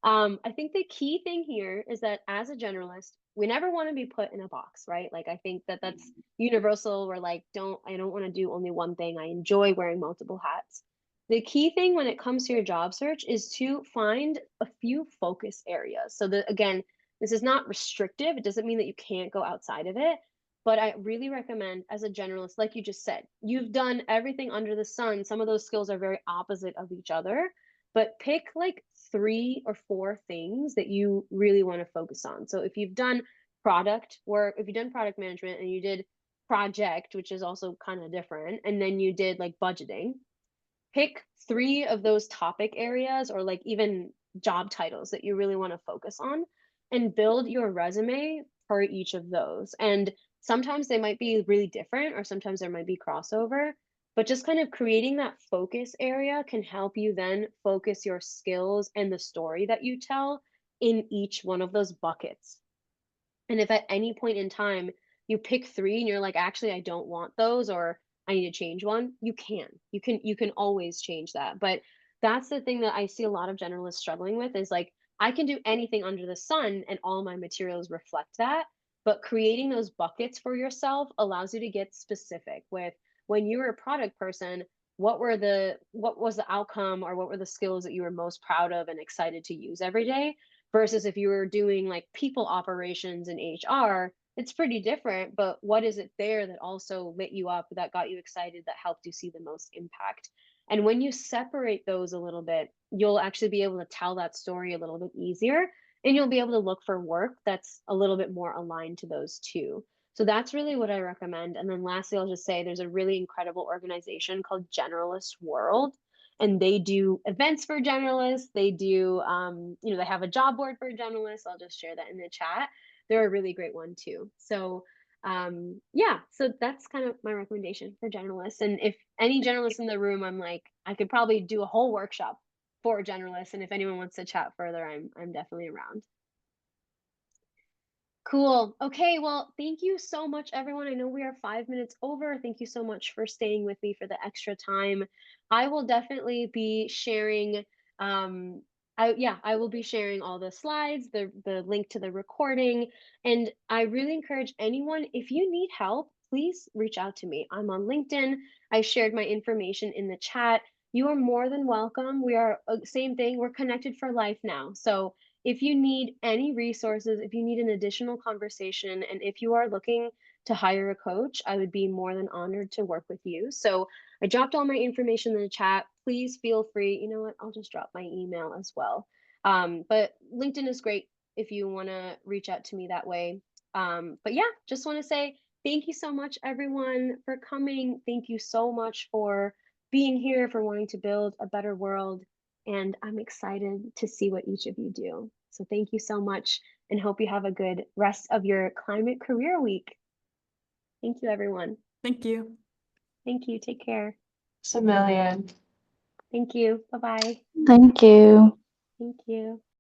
I think the key thing here is that as a generalist, we never want to be put in a box, right? Like I think that that's universal. We're like, I don't want to do only one thing. I enjoy wearing multiple hats. The key thing when it comes to your job search is to find a few focus areas. So that again, this is not restrictive. It doesn't mean that you can't go outside of it. But I really recommend as a generalist, like you just said, you've done everything under the sun. Some of those skills are very opposite of each other, but pick like 3 or 4 things that you really want to focus on. So if you've done product work, if you've done product management and you did project, which is also kind of different, and then you did like budgeting, pick 3 of those topic areas or like even job titles that you really want to focus on and build your resume for each of those. And sometimes they might be really different or sometimes there might be crossover, but just kind of creating that focus area can help you then focus your skills and the story that you tell in each one of those buckets. And if at any point in time you pick 3 and you're like, actually, I don't want those, or I need to change one, you can. You can always change that. But that's the thing that I see a lot of generalists struggling with is like, I can do anything under the sun and all my materials reflect that. But creating those buckets for yourself allows you to get specific with when you were a product person, what was the outcome or what were the skills that you were most proud of and excited to use every day? Versus if you were doing like people operations in HR, it's pretty different. But what is it there that also lit you up, that got you excited, that helped you see the most impact? And when you separate those a little bit, you'll actually be able to tell that story a little bit easier. And you'll be able to look for work that's a little bit more aligned to those two. So that's really what I recommend. And then lastly, I'll just say there's a really incredible organization called Generalist World, and they do events for generalists. They do, they have a job board for generalists. I'll just share that in the chat. They're a really great one too. So, yeah, so that's kind of my recommendation for generalists. And if any generalists in the room, I'm like, I could probably do a whole workshop for generalists. And if anyone wants to chat further, I'm definitely around. Cool. Okay, well, thank you so much, everyone. I know we are 5 minutes over. Thank you so much for staying with me for the extra time. I will definitely be sharing, I will be sharing all the slides, the link to the recording, and I really encourage anyone, if you need help, please reach out to me. I'm on LinkedIn. I shared my information in the chat. You are more than welcome. We are same thing. We're connected for life now. So if you need any resources, if you need an additional conversation, and if you are looking to hire a coach, I would be more than honored to work with you. So I dropped all my information in the chat. Please feel free. You know what? I'll just drop my email as well. But LinkedIn is great if you want to reach out to me that way. But yeah, just want to say thank you so much, everyone, for coming. Thank you so much for being here, for wanting to build a better world. And I'm excited to see what each of you do. So thank you so much. and hope you have a good rest of your climate career week. Thank you, everyone. Thank you. Thank you. Take care. It's a million. Thank you. Bye-bye. Thank you. Thank you.